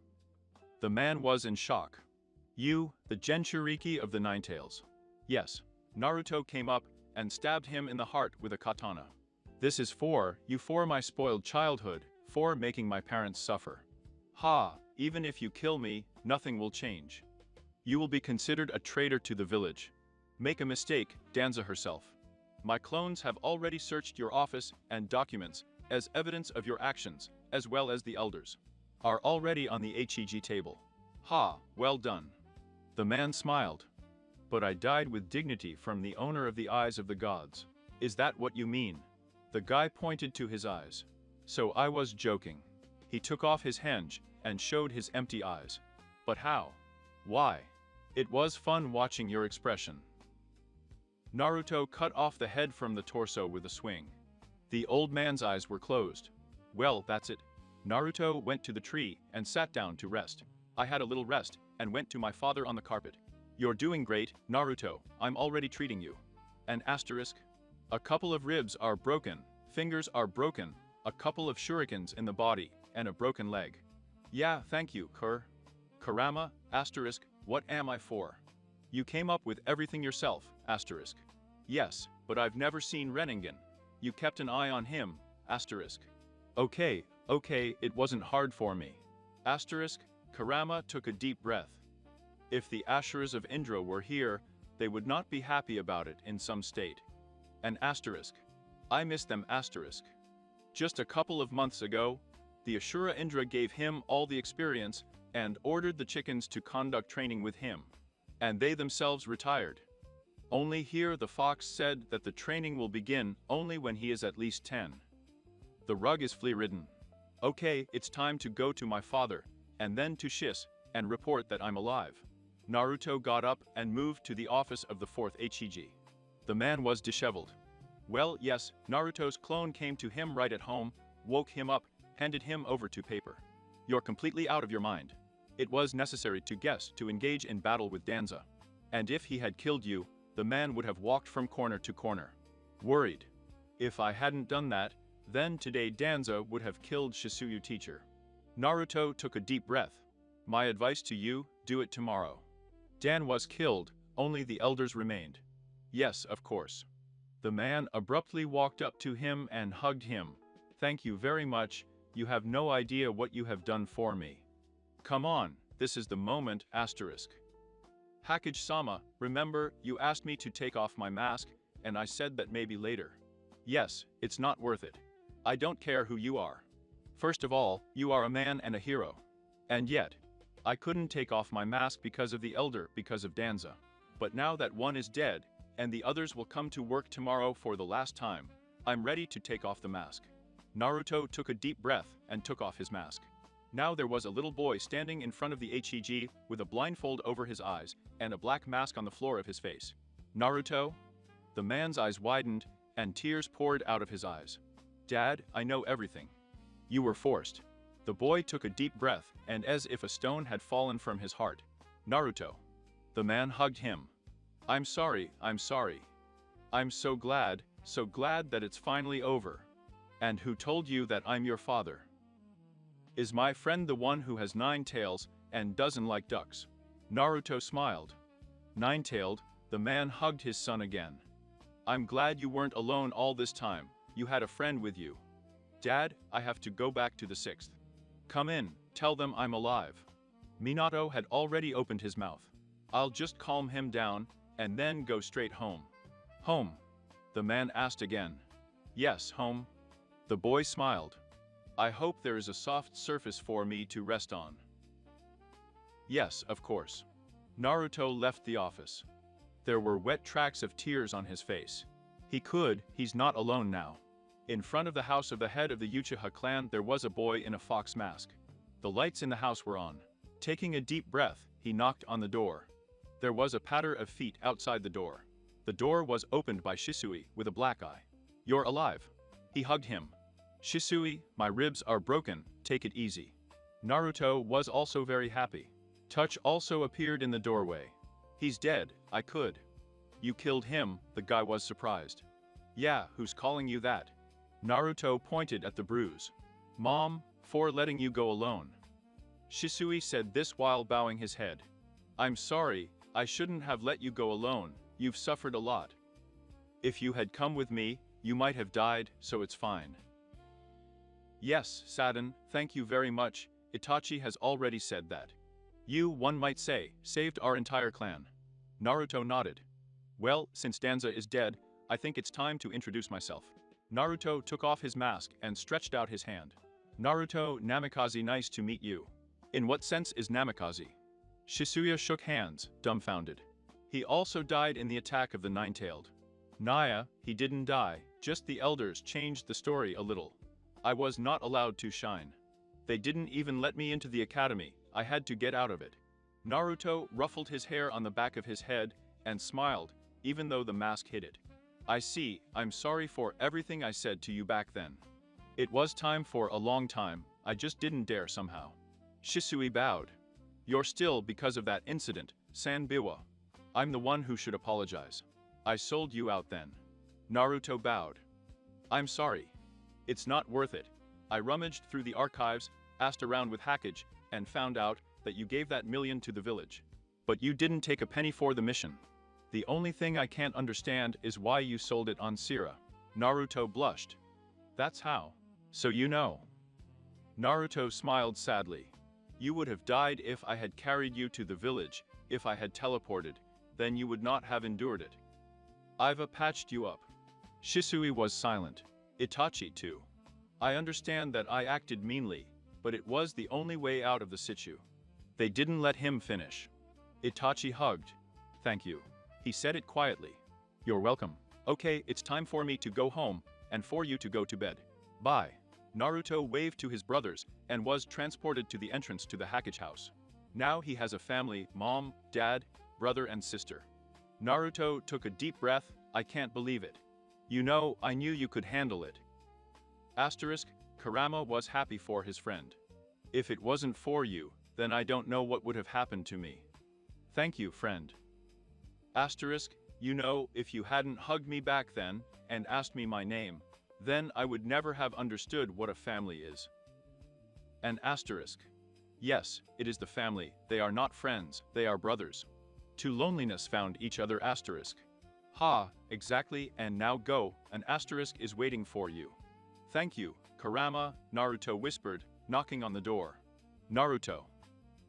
The man was in shock. You, the Jinchuriki of the Ninetales. Yes. Naruto came up and stabbed him in the heart with a katana. This is for you, for my spoiled childhood, for making my parents suffer. Ha, even if you kill me, nothing will change. You will be considered a traitor to the village. Make a mistake, Danza herself. My clones have already searched your office and documents as evidence of your actions, as well as the elders are already on the HEG table. Ha, well done. The man smiled. But I died with dignity from the owner of the eyes of the gods. Is that what you mean? The guy pointed to his eyes. So I was joking. He took off his henge and showed his empty eyes. But how? Why? It was fun watching your expression. Naruto cut off the head from the torso with a swing. The old man's eyes were closed. Well, that's it. Naruto went to the tree and sat down to rest. I had a little rest and went to my father on the carpet. You're doing great, Naruto, I'm already treating you. An asterisk. A couple of ribs are broken, fingers are broken, a couple of shurikens in the body, and a broken leg. Yeah, thank you, Kurama, asterisk, what am I for? You came up with everything yourself, asterisk. Yes, but I've never seen Renningen. You kept an eye on him, asterisk. Okay, it wasn't hard for me. Asterisk, Kurama took a deep breath. If the Asuras of Indra were here, they would not be happy about it in some state. An asterisk. I miss them, asterisk. Just a couple of months ago, the Ashura Indra gave him all the experience and ordered the chickens to conduct training with him. And they themselves retired. Only here the fox said that the training will begin only when he is at least 10. The rug is flea-ridden. Okay, it's time to go to my father, and then to Shis, and report that I'm alive. Naruto got up and moved to the office of the 4th HEG. The man was disheveled. Well, yes, Naruto's clone came to him right at home, woke him up, handed him over to paper. You're completely out of your mind. It was necessary to guess to engage in battle with Danza. And if he had killed you, the man would have walked from corner to corner. Worried. If I hadn't done that, then today Danza would have killed Shisuyu teacher. Naruto took a deep breath. My advice to you, do it tomorrow. Dan was killed, only the elders remained. Yes, of course. The man abruptly walked up to him and hugged him. Thank you very much, you have no idea what you have done for me. Come on, this is the moment, asterisk. Hakage-sama, remember, you asked me to take off my mask, and I said that maybe later. Yes, it's not worth it. I don't care who you are. First of all, you are a man and a hero. And yet, I couldn't take off my mask because of the elder, because of Danza. But now that one is dead, and the others will come to work tomorrow for the last time, I'm ready to take off the mask. Naruto took a deep breath and took off his mask. Now there was a little boy standing in front of the HEG with a blindfold over his eyes and a black mask on the floor of his face. Naruto? The man's eyes widened and tears poured out of his eyes. Dad, I know everything. You were forced. The boy took a deep breath and as if a stone had fallen from his heart. Naruto. The man hugged him. I'm sorry, I'm sorry. I'm so glad that it's finally over. And who told you that I'm your father? Is my friend the one who has 9 tails and doesn't like ducks? Naruto smiled. 9-tailed, the man hugged his son again. I'm glad you weren't alone all this time, you had a friend with you. Dad, I have to go back to the 6th. Come in, tell them I'm alive. Minato had already opened his mouth. I'll just calm him down, and then go straight home. Home? The man asked again. Yes, home. The boy smiled. I hope there is a soft surface for me to rest on. Yes, of course. Naruto left the office. There were wet tracks of tears on his face. He's not alone now. In front of the house of the head of the Uchiha clan there was a boy in a fox mask. The lights in the house were on. Taking a deep breath, he knocked on the door. There was a patter of feet outside the door. The door was opened by Shisui with a black eye. You're alive. He hugged him. Shisui, my ribs are broken, take it easy. Naruto was also very happy. Touch also appeared in the doorway. He's dead, I could. You killed him, the guy was surprised. Yeah, who's calling you that? Naruto pointed at the bruise. Mom, for letting you go alone. Shisui said this while bowing his head. I'm sorry, I shouldn't have let you go alone, you've suffered a lot. If you had come with me, you might have died, so it's fine. Yes, Sadin, thank you very much, Itachi has already said that. You, one might say, saved our entire clan. Naruto nodded. Well, since Danza is dead, I think it's time to introduce myself. Naruto took off his mask and stretched out his hand. Naruto, Namikaze, nice to meet you. In what sense is Namikaze? Shisuya shook hands, dumbfounded. He also died in the attack of the Nine-Tailed. Naya, he didn't die, just the elders changed the story a little. I was not allowed to shine. They didn't even let me into the academy, I had to get out of it. Naruto ruffled his hair on the back of his head and smiled, even though the mask hid it. I see, I'm sorry for everything I said to you back then. It was time for a long time, I just didn't dare somehow. Shisui bowed. You're still because of that incident, Sanbiwa. I'm the one who should apologize. I sold you out then. Naruto bowed. I'm sorry. It's not worth it. I rummaged through the archives, asked around with Hackage, and found out that you gave that million to the village. But you didn't take a penny for the mission. The only thing I can't understand is why you sold it on Sira. Naruto blushed. That's how. So you know. Naruto smiled sadly. You would have died if I had carried you to the village, if I had teleported, then you would not have endured it. I've patched you up. Shisui was silent. Itachi too. I understand that I acted meanly, but it was the only way out of the situ. They didn't let him finish. Itachi hugged. Thank you. He said it quietly. You're welcome. Okay, it's time for me to go home, and for you to go to bed. Bye. Naruto waved to his brothers and was transported to the entrance to the Hackage house. Now he has a family, mom, dad, brother and sister. Naruto took a deep breath, I can't believe it. You know, I knew you could handle it. Asterisk, Kurama was happy for his friend. If it wasn't for you, then I don't know what would have happened to me. Thank you, friend. Asterisk, you know, if you hadn't hugged me back then, and asked me my name, then I would never have understood what a family is. An asterisk. Yes, it is the family, they are not friends, they are brothers. To loneliness found each other asterisk. Ha, exactly, and now go, an asterisk is waiting for you. Thank you, Kurama, Naruto whispered, knocking on the door. Naruto.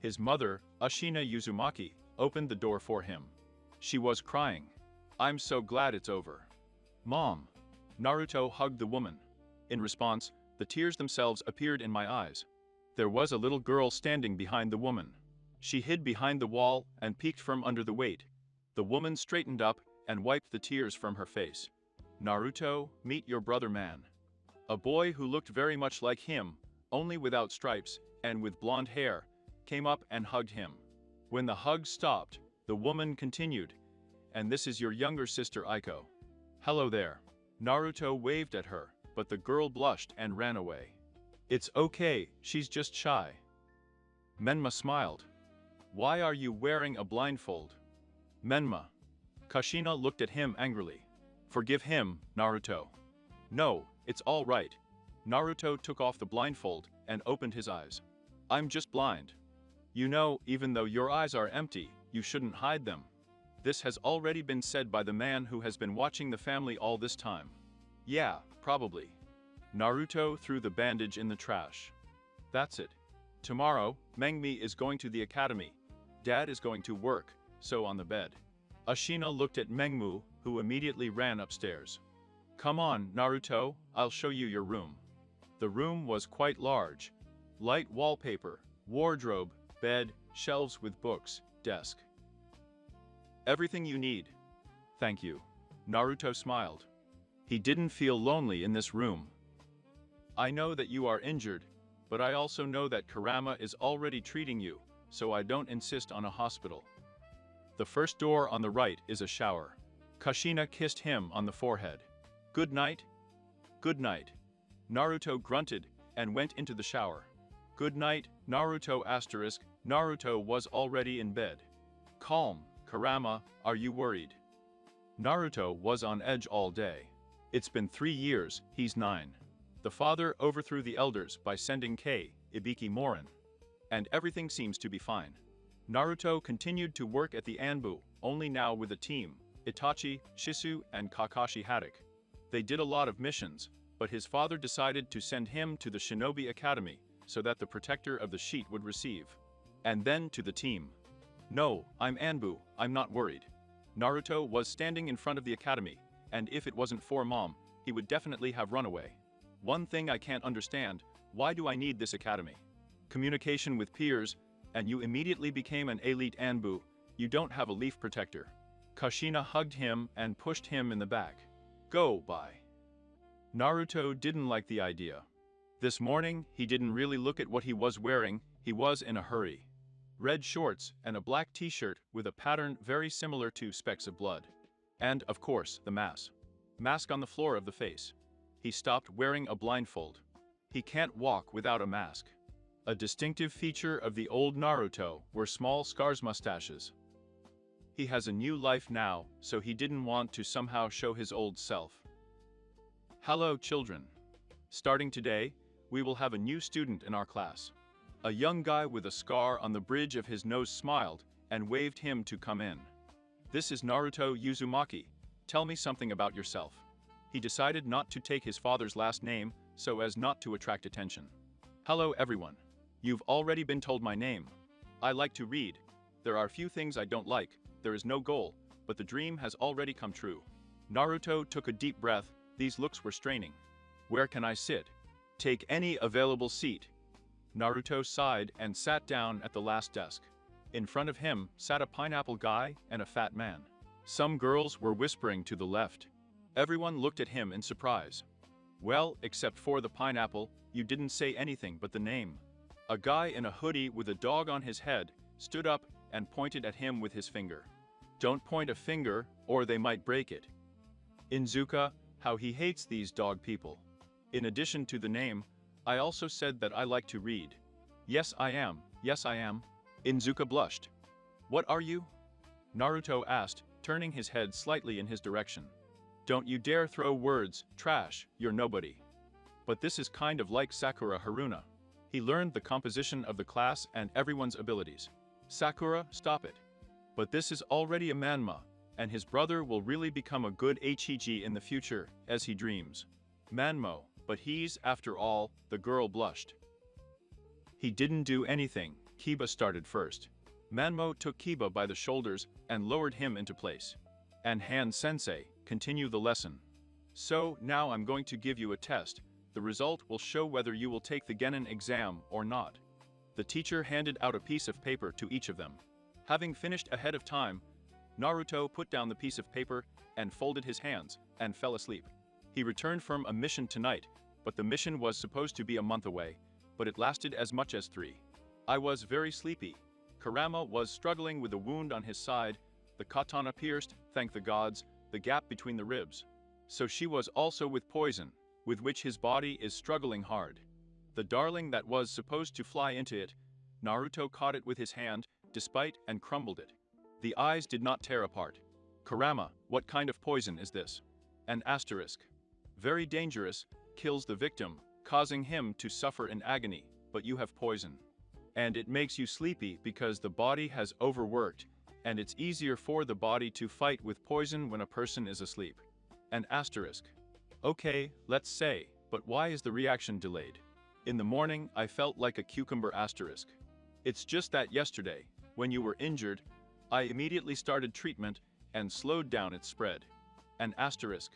His mother, Ashina Uzumaki, opened the door for him. She was crying. I'm so glad it's over. Mom. Naruto hugged the woman. In response, the tears themselves appeared in my eyes. There was a little girl standing behind the woman. She hid behind the wall and peeked from under the weight. The woman straightened up and wiped the tears from her face. Naruto, meet your brother man. A boy who looked very much like him, only without stripes and with blonde hair, came up and hugged him. When the hug stopped, the woman continued, and this is your younger sister Aiko. Hello there. Naruto waved at her, but the girl blushed and ran away. It's okay, she's just shy. Menma smiled. Why are you wearing a blindfold? Menma. Kushina looked at him angrily. Forgive him, Naruto. No, it's all right. Naruto took off the blindfold and opened his eyes. I'm just blind. You know, even though your eyes are empty, you shouldn't hide them. This has already been said by the man who has been watching the family all this time. Yeah, probably. Naruto threw the bandage in the trash. That's it. Tomorrow, Mengmi is going to the academy. Dad is going to work, so on the bed. Ashina looked at Mengmu, who immediately ran upstairs. Come on, Naruto, I'll show you your room. The room was quite large. Light wallpaper, wardrobe, bed, shelves with books, desk. Everything you need. Thank you. Naruto smiled. He didn't feel lonely in this room. I know that you are injured, but I also know that Kurama is already treating you, so I don't insist on a hospital. The first door on the right is a shower. Kushina kissed him on the forehead. Good night. Good night. Naruto grunted and went into the shower. Good night, Naruto asterisk. Naruto was already in bed. Calm, Kurama, are you worried? Naruto was on edge all day. It's been 3 years, he's 9. The father overthrew the elders by sending Ibiki Morin. And everything seems to be fine. Naruto continued to work at the Anbu, only now with a team, Itachi, Shisu, and Kakashi Haddock. They did a lot of missions, but his father decided to send him to the Shinobi Academy, so that the protector of the sheet would receive. And then to the team. No, I'm Anbu, I'm not worried. Naruto was standing in front of the academy, and if it wasn't for Mom, he would definitely have run away. One thing I can't understand, why do I need this academy? Communication with peers, and you immediately became an elite Anbu, you don't have a leaf protector. Kushina hugged him and pushed him in the back. Go, bye. Naruto didn't like the idea. This morning, he didn't really look at what he was wearing, he was in a hurry. Red shorts and a black t-shirt with a pattern very similar to specks of blood. And, of course, the mask. Mask on the floor of the face. He stopped wearing a blindfold. He can't walk without a mask. A distinctive feature of the old Naruto were small scars mustaches. He has a new life now, so he didn't want to somehow show his old self. Hello, children. Starting today, we will have a new student in our class. A young guy with a scar on the bridge of his nose smiled and waved him to come in. This is Naruto Uzumaki. Tell me something about yourself. He decided not to take his father's last name so as not to attract attention. Hello everyone. You've already been told my name. I like to read. There are few things I don't like. There is no goal, but the dream has already come true. Naruto took a deep breath. These looks were straining. Where can I sit? Take any available seat. Naruto sighed and sat down at the last desk. In front of him sat a pineapple guy and a fat man. Some girls were whispering to the left. Everyone looked at him in surprise. Well, except for the pineapple, you didn't say anything but the name. A guy in a hoodie with a dog on his head stood up and pointed at him with his finger. Don't point a finger, or they might break it. Inuzuka, how he hates these dog people. In addition to the name, I also said that I like to read. Yes, I am. Yes, I am. Inuzuka blushed. What are you? Naruto asked, turning his head slightly in his direction. Don't you dare throw words, trash, you're nobody. But this is kind of like Sakura Haruna. He learned the composition of the class and everyone's abilities. Sakura, stop it. But this is already a manma, and his brother will really become a good Hig in the future, as he dreams. Manmo, but he's, after all, the girl blushed. He didn't do anything, Kiba started first. Manmo took Kiba by the shoulders and lowered him into place. And Han-sensei, continue the lesson. So, now I'm going to give you a test. The result will show whether you will take the Genin exam or not. The teacher handed out a piece of paper to each of them. Having finished ahead of time, Naruto put down the piece of paper and folded his hands and fell asleep. He returned from a mission tonight, but the mission was supposed to be a month away, but it lasted as much as 3. I was very sleepy. Kurama was struggling with a wound on his side, the katana pierced, thank the gods, the gap between the ribs. So she was also with poison, with which his body is struggling hard. The darling that was supposed to fly into it, Naruto caught it with his hand, despite and crumbled it. The eyes did not tear apart. Kurama, what kind of poison is this? An asterisk. Very dangerous, kills the victim, causing him to suffer in agony, but you have poison. And it makes you sleepy because the body has overworked, and it's easier for the body to fight with poison when a person is asleep. An asterisk. Okay, let's say, but why is the reaction delayed? In the morning, I felt like a cucumber asterisk. It's just that yesterday, when you were injured, I immediately started treatment and slowed down its spread. An asterisk.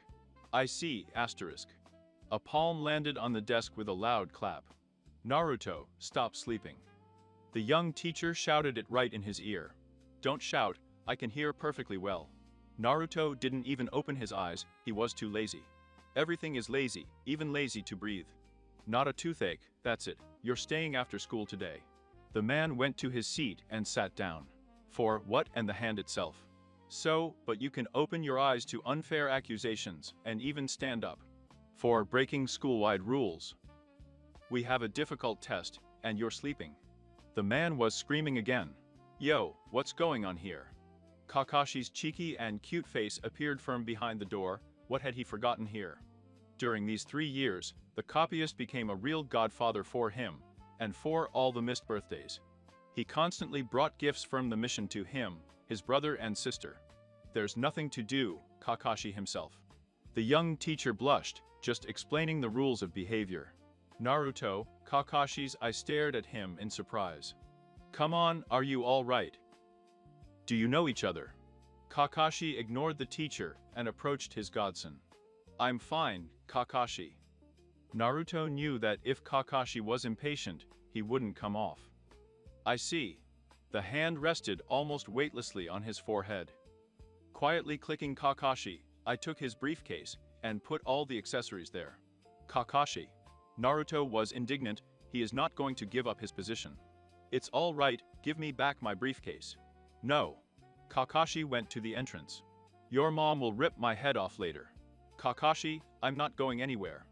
I see, asterisk. A palm landed on the desk with a loud clap. Naruto, stop sleeping. The young teacher shouted it right in his ear. Don't shout, I can hear perfectly well. Naruto didn't even open his eyes, he was too lazy. Everything is lazy, even lazy to breathe. Not a toothache, that's it, you're staying after school today. The man went to his seat and sat down. For what and the hand itself. So, but you can open your eyes to unfair accusations and even stand up. For breaking school-wide rules. We have a difficult test, and you're sleeping. The man was screaming again. Yo, what's going on here? Kakashi's cheeky and cute face appeared from behind the door. What had he forgotten here? During these 3 years, the copyist became a real godfather for him, and for all the missed birthdays. He constantly brought gifts from the mission to him, his brother and sister. There's nothing to do, Kakashi himself. The young teacher blushed, just explaining the rules of behavior. Naruto, Kakashi's I stared at him in surprise. Come on, are you all right? Do you know each other? Kakashi ignored the teacher and approached his godson. I'm fine, Kakashi. Naruto knew that if Kakashi was impatient, he wouldn't come off. I see. The hand rested almost weightlessly on his forehead. Quietly clicking Kakashi, I took his briefcase and put all the accessories there. Kakashi. Naruto was indignant, he is not going to give up his position. It's all right, give me back my briefcase. No. Kakashi went to the entrance. Your mom will rip my head off later. Kakashi, I'm not going anywhere.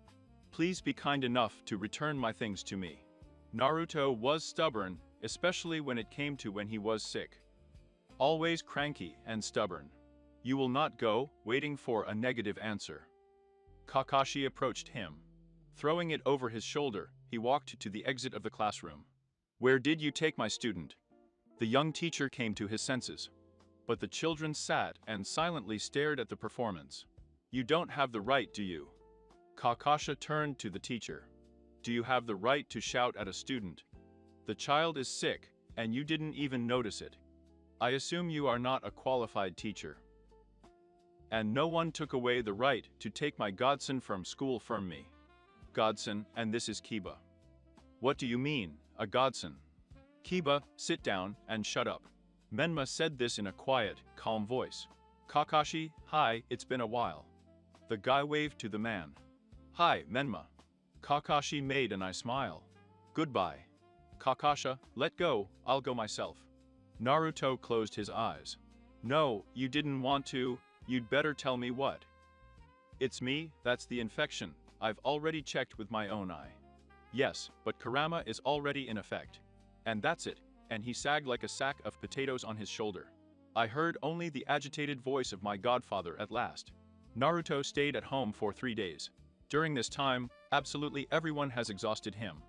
Please be kind enough to return my things to me. Naruto was stubborn, especially when it came to when he was sick. Always cranky and stubborn. You will not go, waiting for a negative answer. Kakashi approached him. Throwing it over his shoulder, he walked to the exit of the classroom. Where did you take my student? The young teacher came to his senses. But the children sat and silently stared at the performance. You don't have the right, do you? Kakashi turned to the teacher. Do you have the right to shout at a student? The child is sick, and you didn't even notice it. I assume you are not a qualified teacher. And no one took away the right to take my godson from school from me. Godson, and this is Kiba. What do you mean, a godson? Kiba, sit down and shut up. Menma said this in a quiet, calm voice. Kakashi, hi, it's been a while. The guy waved to the man. Hi, Menma. Kakashi made an eye smile. Goodbye. Kakashi, let go, I'll go myself. Naruto closed his eyes. No, you didn't want to, you'd better tell me what. It's me, that's the infection, I've already checked with my own eye. Yes, but Kurama is already in effect. And that's it, and he sagged like a sack of potatoes on his shoulder. I heard only the agitated voice of my godfather at last. Naruto stayed at home for 3 days. During this time, absolutely everyone has exhausted him.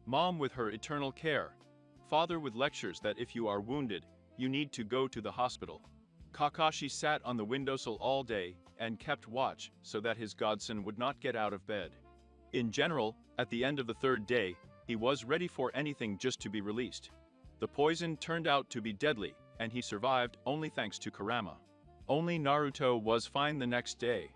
Mom with her eternal care. Father with lectures that if you are wounded, you need to go to the hospital. Kakashi sat on the windowsill all day and kept watch so that his godson would not get out of bed. In general, at the end of the 3rd day, he was ready for anything just to be released. The poison turned out to be deadly, and he survived only thanks to Kurama. Only Naruto was fine the next day.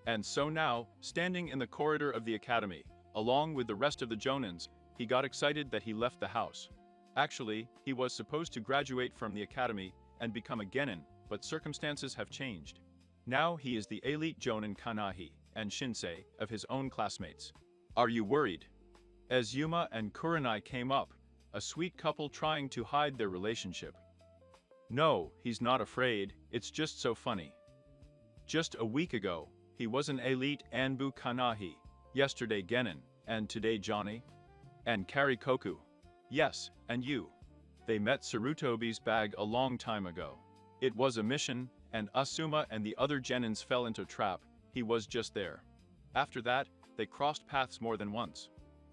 And so now, standing in the corridor of the academy, along with the rest of the Jonins, he got excited that he left the house. Actually, he was supposed to graduate from the academy and become a genin, but circumstances have changed. Now he is the elite Jonin Kanahi and Shinsei of his own classmates. Are you worried? As Yuma and Kurenai came up, a sweet couple trying to hide their relationship. No, he's not afraid, it's just so funny. Just a week ago, he was an elite Anbu Kanahi, yesterday Genin, and today Johnny. And Karikoku. Yes, and you. They met Sarutobi's bag a long time ago. It was a mission, and Asuma and the other Genins fell into a trap, he was just there. After that, they crossed paths more than once.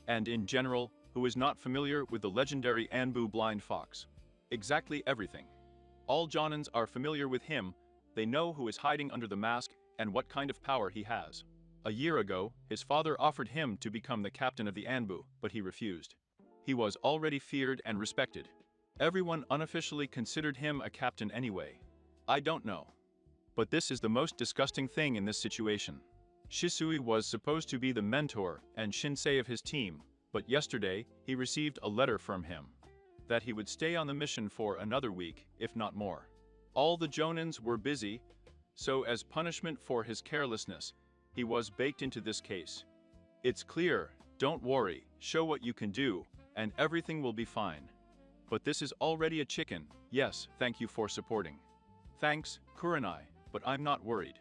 And in general, who is not familiar with the legendary Anbu blind fox? Exactly everything. All Jonins are familiar with him, they know who is hiding under the mask and what kind of power he has. A year ago, his father offered him to become the captain of the Anbu, but he refused. He was already feared and respected. Everyone unofficially considered him a captain anyway. I don't know. But this is the most disgusting thing in this situation. Shisui was supposed to be the mentor and shinsei of his team, but yesterday he received a letter from him that he would stay on the mission for another week, if not more. All the Jonins were busy, so as punishment for his carelessness, he was baked into this case. It's clear, don't worry, show what you can do, and everything will be fine. But this is already a chicken. Yes, thank you for supporting. Thanks, Kurenai, but I'm not worried.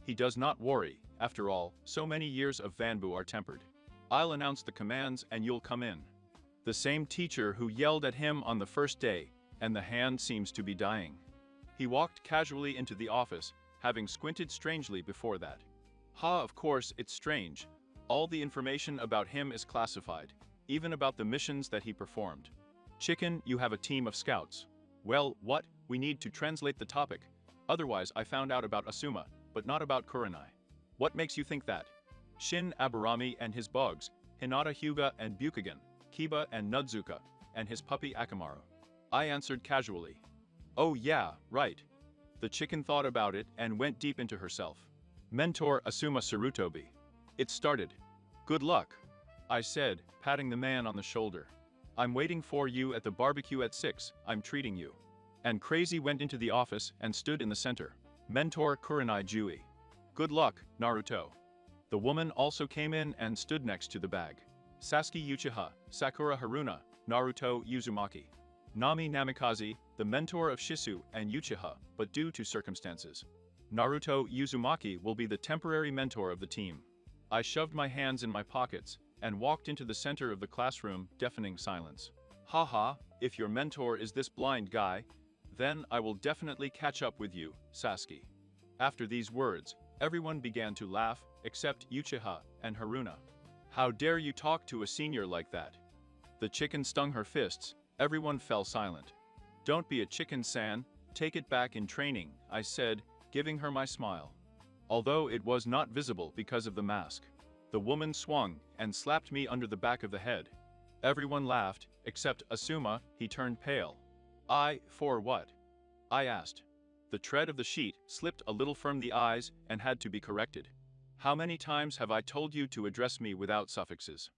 He does not worry. After all, so many years of Vanbu are tempered. I'll announce the commands and you'll come in. The same teacher who yelled at him on the first day, and the hand seems to be dying. He walked casually into the office, having squinted strangely before that. Of course it's strange. All the information about him is classified, even about the missions that he performed. Chicken, you have a team of scouts. Well, what? We need to translate the topic. Otherwise I found out about Asuma, but not about Kurenai. What makes you think that? Shin Aburami and his bugs, Hinata Hyuga and Bukagan, Kiba and Nudzuka, and his puppy Akamaru. I answered casually. Oh yeah, right. The chicken thought about it and went deep into herself. Mentor Asuma Sarutobi. It started. Good luck, I said, patting the man on the shoulder. I'm waiting for you at the barbecue at 6, I'm treating you. And Crazy went into the office and stood in the center. Mentor Kurenai Jui. Good luck, Naruto. The woman also came in and stood next to the bag. Sasuke Uchiha, Sakura Haruna, Naruto Uzumaki. Nami Namikaze, the mentor of Shisu and Uchiha, but due to circumstances. Naruto Uzumaki will be the temporary mentor of the team. I shoved my hands in my pockets and walked into the center of the classroom, deafening silence. Haha, if your mentor is this blind guy, then I will definitely catch up with you, Sasuke. After these words, everyone began to laugh, except Uchiha and Haruna. How dare you talk to a senior like that? The chicken stung her fists, everyone fell silent. Don't be a chicken-san, take it back in training, I said, giving her my smile. Although it was not visible because of the mask. The woman swung and slapped me under the back of the head. Everyone laughed, except Asuma, he turned pale. For what? I asked. The tread of the sheet slipped a little from the eyes and had to be corrected. How many times have I told you to address me without suffixes?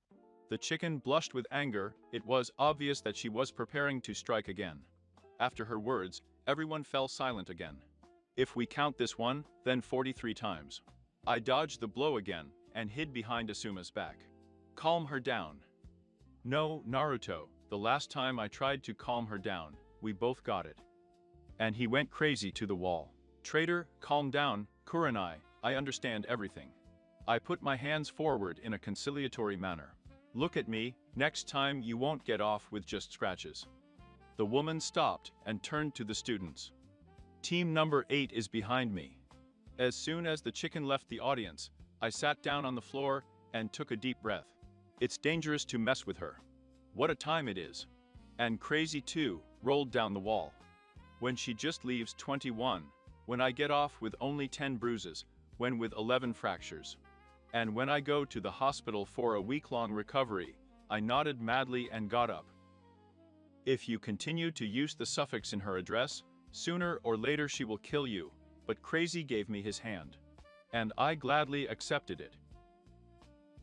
The chicken blushed with anger, it was obvious that she was preparing to strike again. After her words, everyone fell silent again. If we count this one, then 43 times. I dodged the blow again and hid behind Asuma's back. Calm her down. No, Naruto, the last time I tried to calm her down, we both got it. And he went crazy to the wall. Traitor, calm down, Kurenai, I understand everything. I put my hands forward in a conciliatory manner. Look at me, next time you won't get off with just scratches. The woman stopped and turned to the students. Team number 8 is behind me. As soon as the chicken left the audience, I sat down on the floor and took a deep breath. It's dangerous to mess with her. What a time it is. And Crazy too, rolled down the wall. When she just leaves 21, when I get off with only 10 bruises, when with 11 fractures. And when I go to the hospital for a week-long recovery, I nodded madly and got up. If you continue to use the suffix in her address, sooner or later she will kill you, but Crazy gave me his hand. And I gladly accepted it.